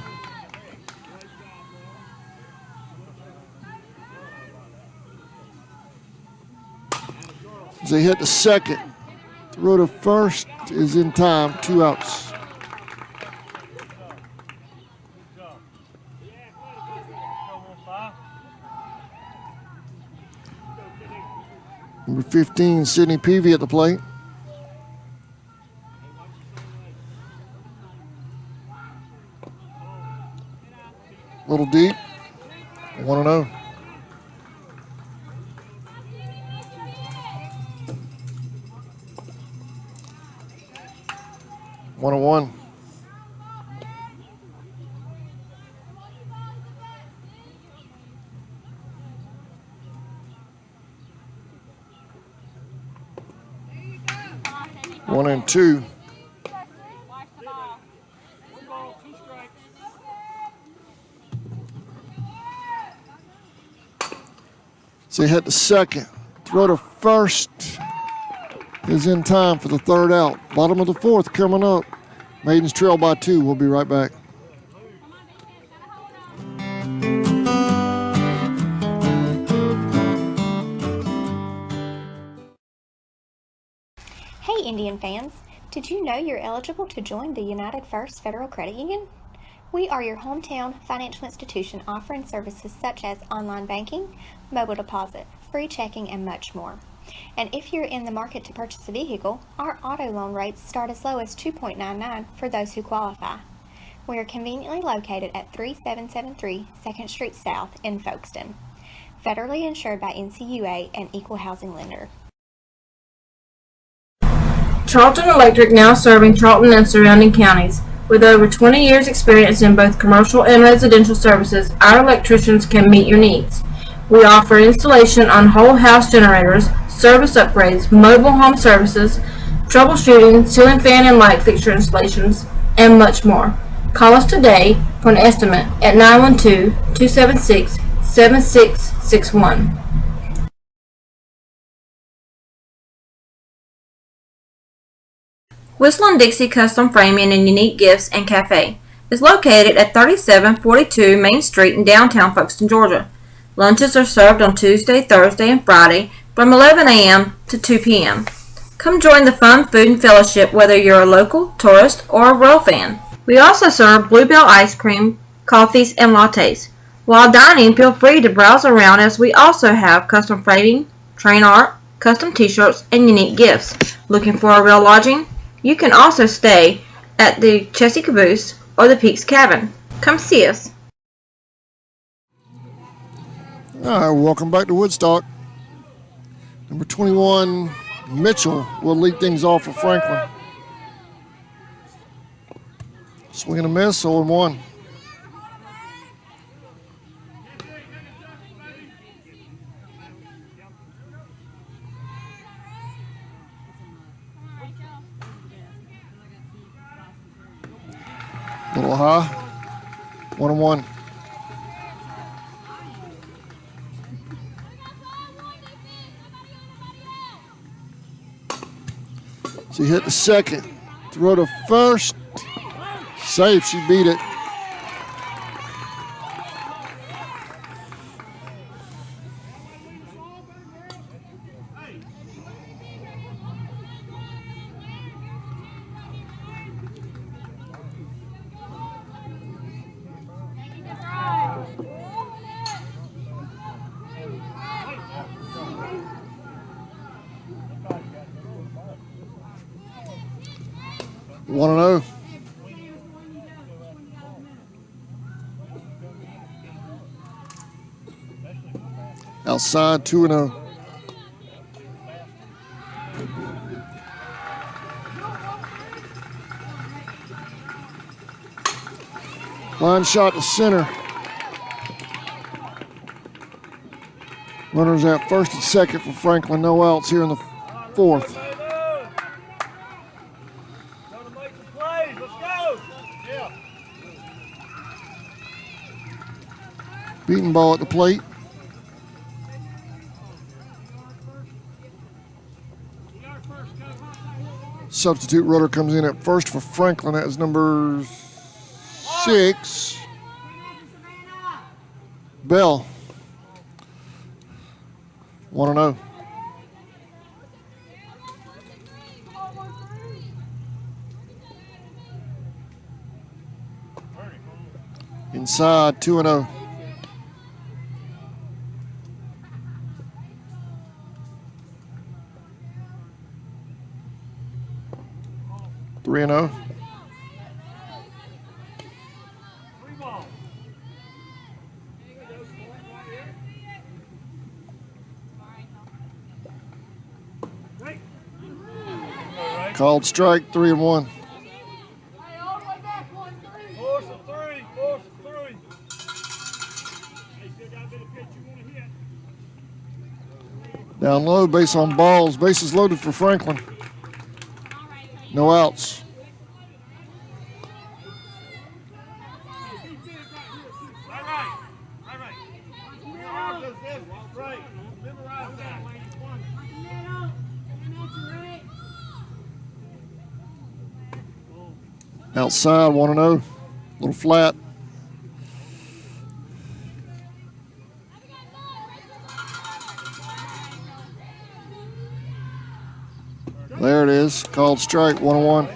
As they hit the second, throw to first is in time, 2 outs. Number 15, Sidney Peavy at the plate. Little deep, 1-0. One and one. One and two. So he hit the second. Throw to first is in time for the third out. Bottom of the fourth coming up. Maidens trail by 2. We'll be right back. Hey Indian fans, did you know you're eligible to join the United First Federal Credit Union? We are your hometown financial institution offering services such as online banking, mobile deposit, free checking, and much more. And if you're in the market to purchase a vehicle, our auto loan rates start as low as 2.99 for those who qualify. We are conveniently located at 3773 2nd Street South in Folkestone. Federally insured by NCUA and Equal Housing Lender. Charlton Electric now serving Charlton and surrounding counties. With over 20 years experience in both commercial and residential services, our electricians can meet your needs. We offer installation on whole house generators, service upgrades, mobile home services, troubleshooting, ceiling fan and light fixture installations, and much more. Call us today for an estimate at 912-276-7661. Whistle & Dixie Custom Framing and Unique Gifts and Cafe is located at 3742 Main Street in downtown Folkestone, Georgia. Lunches are served on Tuesday, Thursday, and Friday from 11 a.m. to 2 p.m. Come join the fun food and fellowship whether you're a local, tourist, or a Royal fan. We also serve Bluebell ice cream, coffees, and lattes. While dining, feel free to browse around as we also have custom framing, train art, custom t-shirts, and unique gifts. Looking for a real lodging? You can also stay at the Chessie Caboose or the Peaks Cabin. Come see us. All right, welcome back to Woodstock. Number 21, Mitchell, will lead things off for Franklin. Swing and a miss, 0-1. A little high, 1-1. She hit the second, throw to first, safe, she beat it. One and 0. Outside 2-0. Line shot to center. Runners at first and second for Franklin. No outs here in the fourth. Beating ball at the plate. Substitute runner comes in at first for Franklin. That is number 6, Bell. 1-0. Inside, 2-0. Three and 0. Called strike, 3-1. Down low, base on balls. Bases loaded for Franklin. No outs. Outside, 1-0. A little flat. There it is. Called strike, 1-1.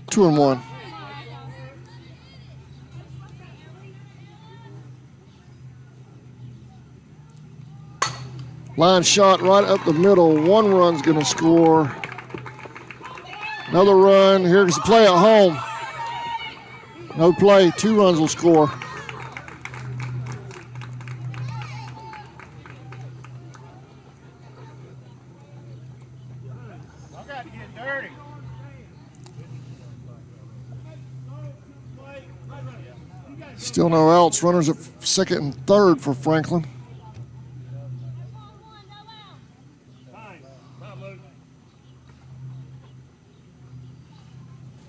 Two and 1. Line shot right up the middle. One run's going to score. Another run. Here's the play at home. No play. 2 runs will score. I got to get dirty. Still no outs. Runners at second and third for Franklin.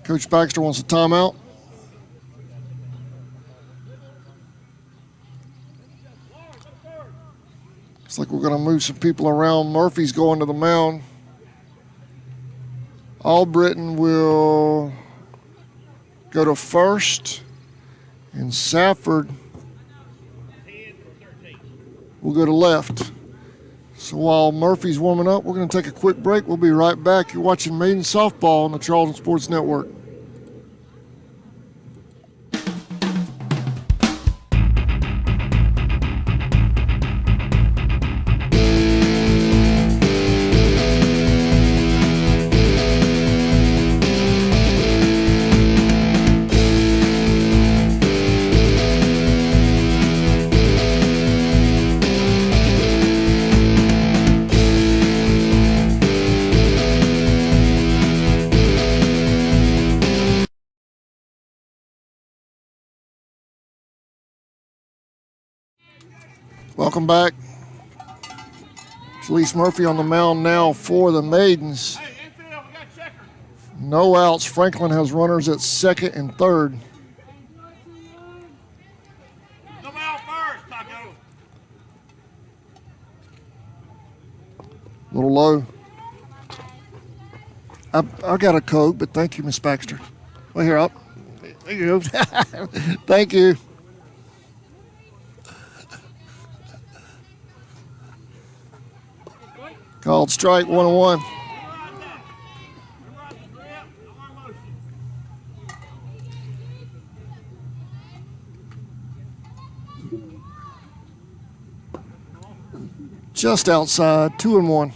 Coach Baxter wants a timeout. Looks like we're going to move some people around. Murphy's going to the mound. Albritton will go to first. And Safford will go to left. So while Murphy's warming up, we're going to take a quick break. We'll be right back. You're watching Maidens Softball on the Charlton Sports Network. Welcome back. Jaleese Murphy on the mound now for the Maidens. No outs. Franklin has runners at second and third. Come out first, Taco. A little low. I got a Coke, but thank you, Miss Baxter. Well, here, up. There you go. Thank you. Called strike, 1-1. Just outside, 2-1.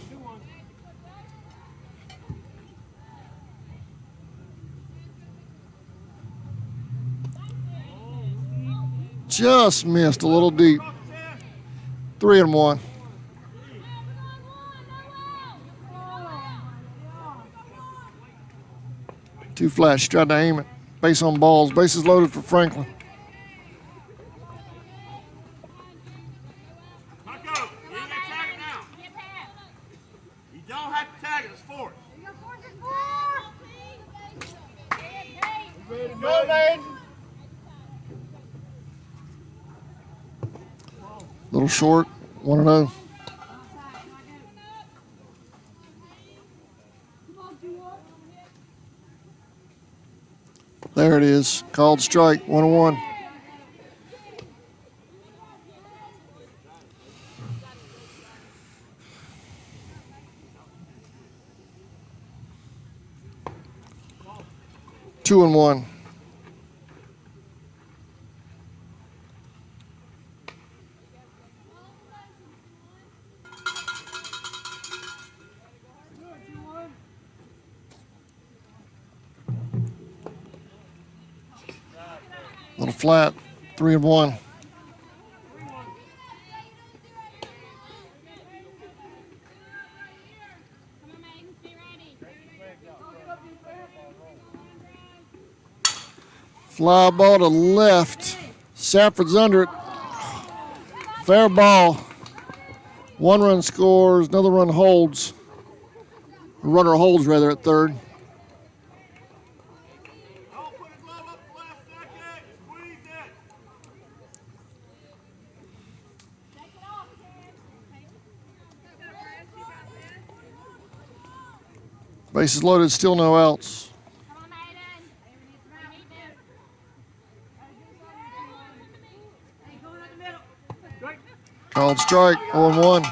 Just missed a little deep. 3-1. Two flash, tried to aim it. Base on balls. Bases loaded for Franklin. Taco, you ain't got to tag it now. Y'all have to tag it. It's force. Go, Maidens. Little short, 1-0. There it is. Called strike, 1-1. Two and one. Little flat, 3-1. Fly ball to left. Safford's under it. Fair ball. One run scores, another run holds. A runner holds rather at third. Don't put a glove up the last second. Squeeze it. Bases loaded, still no outs. Called strike, 0-1.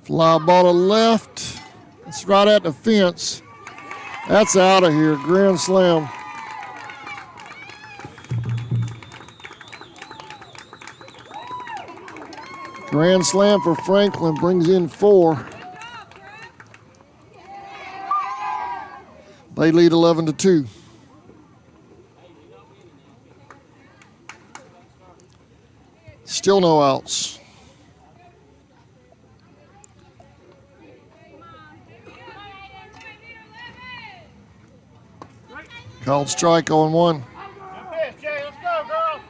Fly ball to left. It's right at the fence. That's out of here. Grand slam. Grand slam for Franklin, brings in 4. They lead 11-2. Still no outs. Called strike, 0-1. Jay, let's go, girl.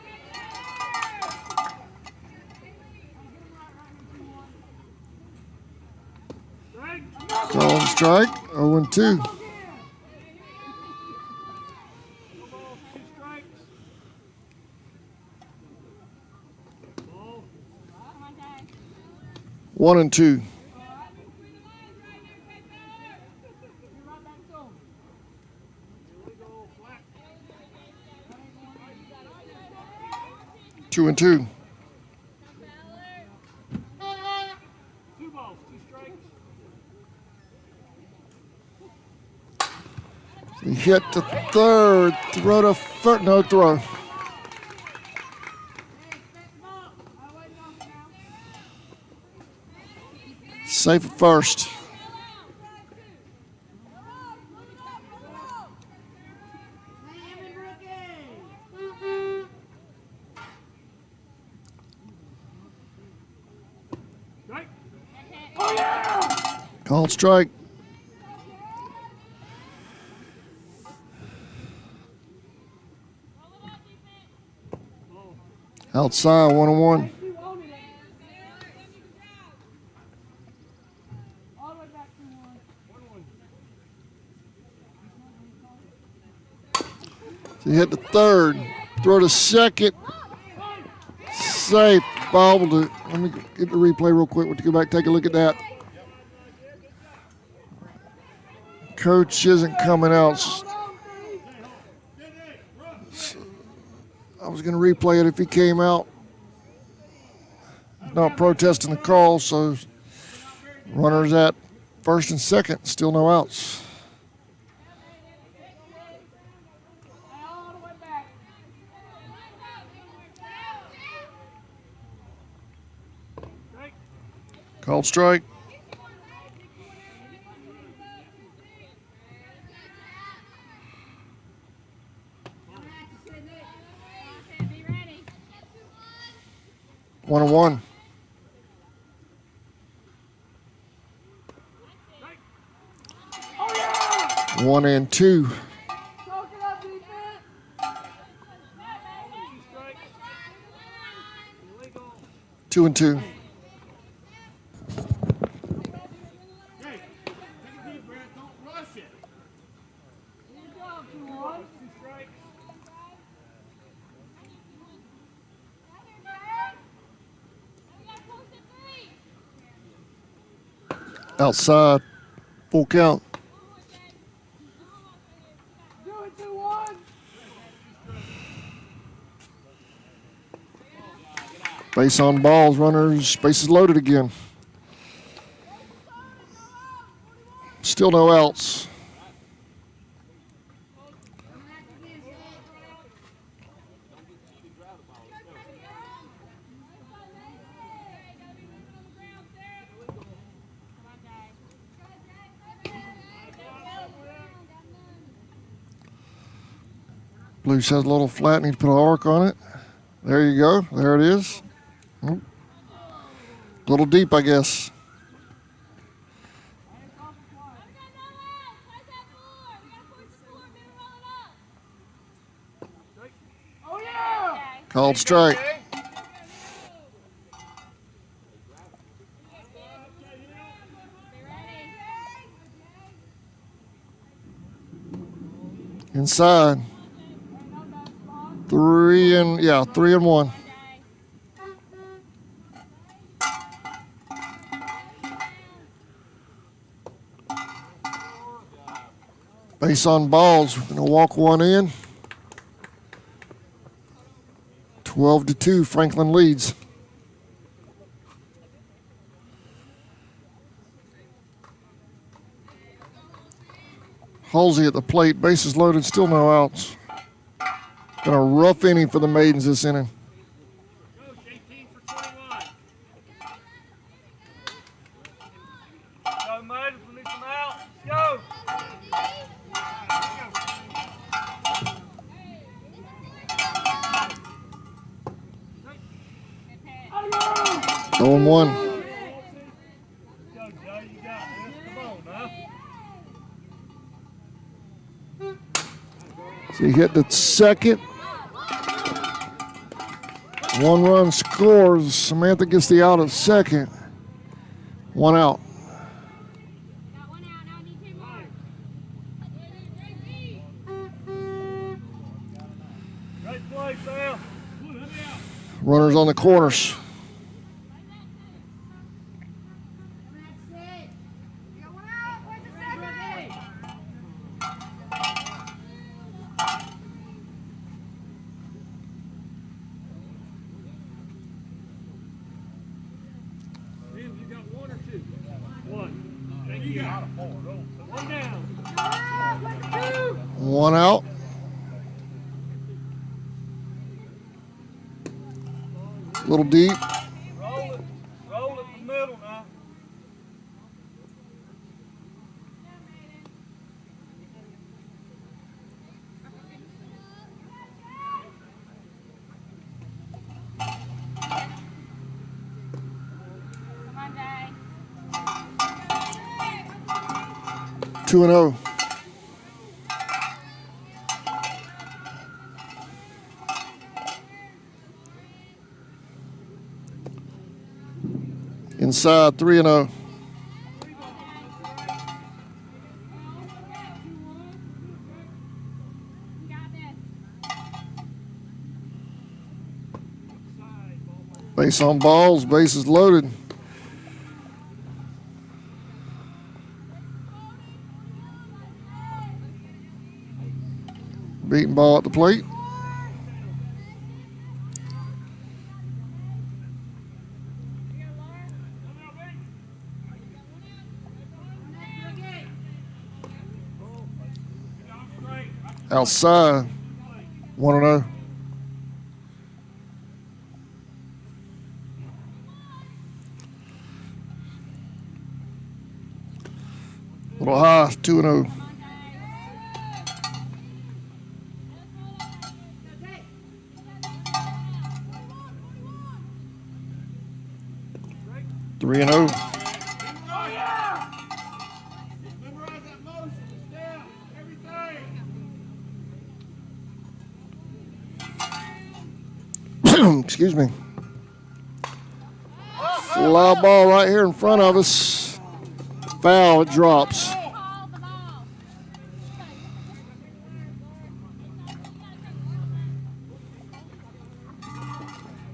Called strike, 0-2. One and two. Two and two. 2 balls, 2 strikes. He hit to third. Throw to first. No throw. Safe at first. Called strike. Outside, 1-1. So he hit the third. Throw to second. Safe. Ball to, let me get the replay real quick. We'll go back, take a look at that. Coach isn't coming out. I was going to replay it if he came out. Not protesting the call, so runners at first and second, still no outs. Called strike. One and one. One and two. 2-2. Hey, take a deep breath. Don't rush it. Good job, 2-1. 2 strikes. Outside. Full count. Do it, 2-1. Base on balls. Runners. Bases loaded again. Still no outs. Blues has a little flat. Need to put an arc on it. There you go. There it is. A little deep, I guess. Oh, yeah. Called strike. Inside. 3-1. Base on balls. We're going to walk one in. 12-2. Franklin leads. Halsey at the plate. Bases loaded. Still no outs. Been a rough inning for the Maidens this inning. Coach, 18 for 21. Go, Maidens. We need some outs. Go. 0-1. Go, Joe. You got this. Come on, now. So he hit the second. 1 run scores. Samantha gets the out at second. 1 out. Great play, Sam. Runners on the corners. James, you got 1 or 2? 1. Thank you. 1 down. 1 out. Little deep. Roll it. Roll it in the middle now. Come on, Jay. 2-0. Inside 3-0. You got this. Base on balls. Bases loaded. Beating ball at the plate. Outside. 1-0. Little high. 2-0. Three and 0. Oh, yeah! Memorize that motion, the step, everything. Excuse me. Fly ball right here in front of us. Foul, it drops.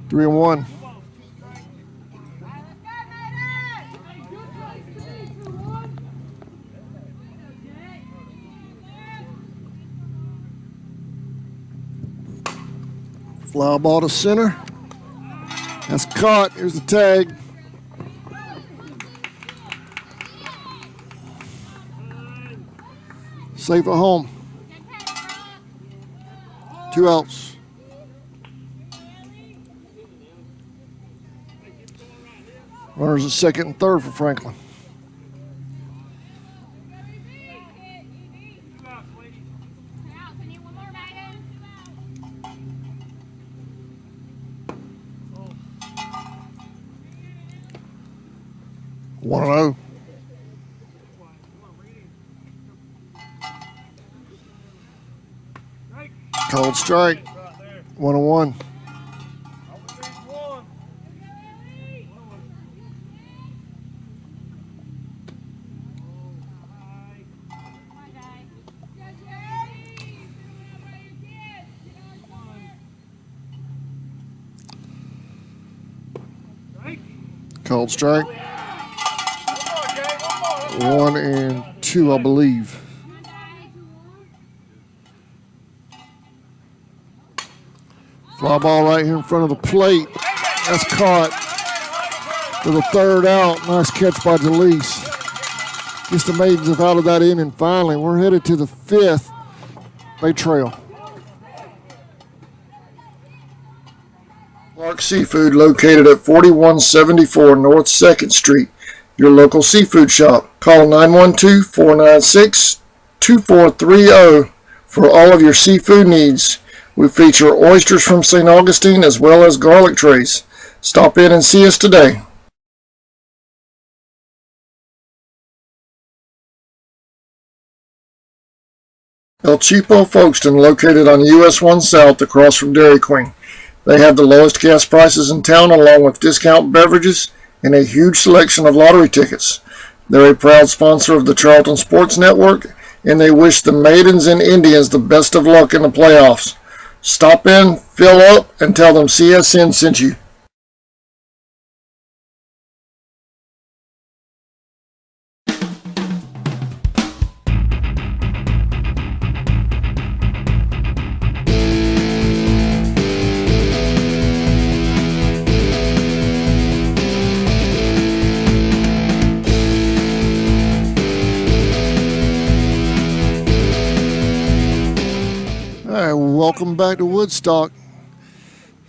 Three and one. Fly ball to center. That's caught. Here's the tag. Safe at home. 2 outs. Runners at second and third for Franklin. One and 0. Called strike. 1 and 1. Called strike. 1 and 2, I believe. Fly ball right here in front of the plate. That's caught for the 3rd out. Nice catch by Delise. Just the Maidens have out of that inning finally. We're headed to the 5th. They trail. Clark Seafood, located at 4174 North 2nd Street. Your local seafood shop. Call 912-496-2430 for all of your seafood needs. We feature oysters from St. Augustine as well as garlic trays. Stop in and see us today. El Cheapo Folkestone, located on US 1 South across from Dairy Queen. They have the lowest gas prices in town, along with discount beverages and a huge selection of lottery tickets. They're a proud sponsor of the Charlton Sports Network, and they wish the Maidens and Indians the best of luck in the playoffs. Stop in, fill up, and tell them CSN sent you. Welcome back to Woodstock.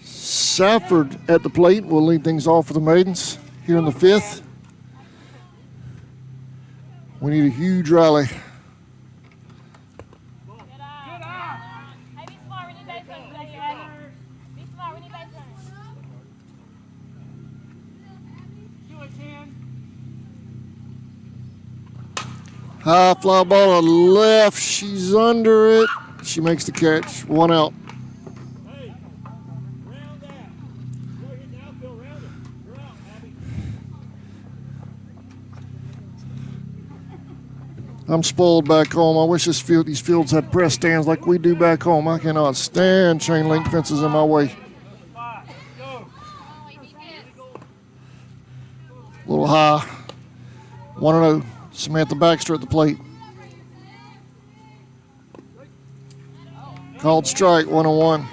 Safford at the plate will lead things off for the Maidens here in the 5th. We need a huge rally. High fly ball to left. She's under it. She makes the catch. 1 out. I'm spoiled back home. I wish these fields had press stands like we do back home. I cannot stand chain link fences in my way. A little high. 1-0. Samantha Baxter at the plate. Called strike, 1-1.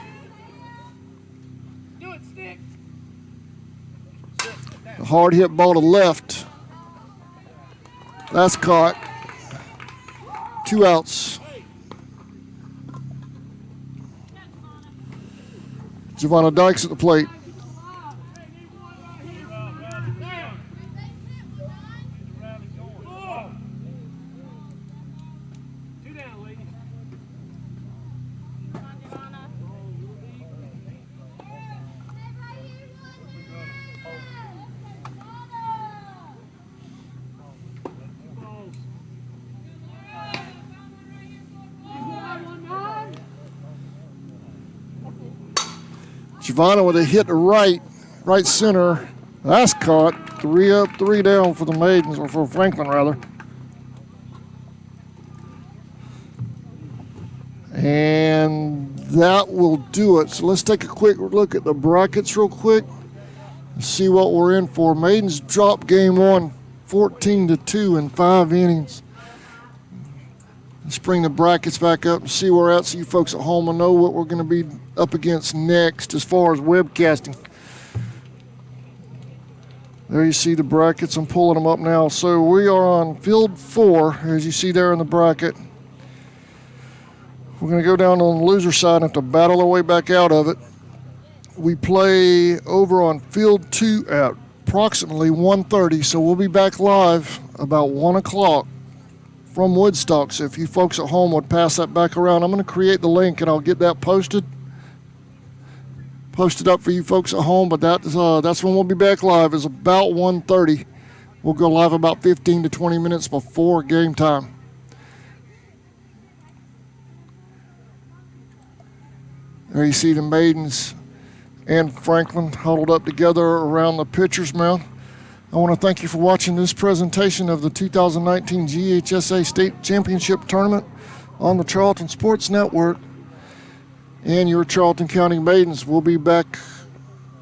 A hard hit ball to left. That's caught. 2 outs. Giovanna Dykes at the plate. Giovanna with a hit to right center. That's caught. 3 up, 3 down for the Maidens, or for Franklin rather. And that will do it. So let's take a quick look at the brackets real quick and see what we're in for. Maidens dropped game 1 14-2 in 5 innings. Let's bring the brackets back up and see where we're at so you folks at home will know what we're going to be up against next as far as webcasting. There you see the brackets. I'm pulling them up now. So we are on field 4, as you see there in the bracket. We're going to go down on the loser side and have to battle our way back out of it. We play over on field 2 at approximately 1:30, so we'll be back live about 1 o'clock from Woodstock. So if you folks at home would pass that back around, I'm going to create the link and I'll get that posted up for you folks at home. But that's when we'll be back live, is about 1:30. We'll go live about 15 to 20 minutes before game time. There you see the Maidens and Franklin huddled up together around the pitcher's mound. I want to thank you for watching this presentation of the 2019 GHSA State Championship Tournament on the Charlton Sports Network and your Charlton County Maidens. We'll be back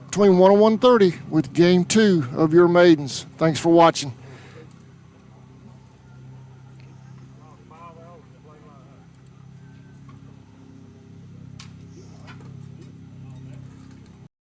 between 1 and 1:30 with Game 2 of your Maidens. Thanks for watching.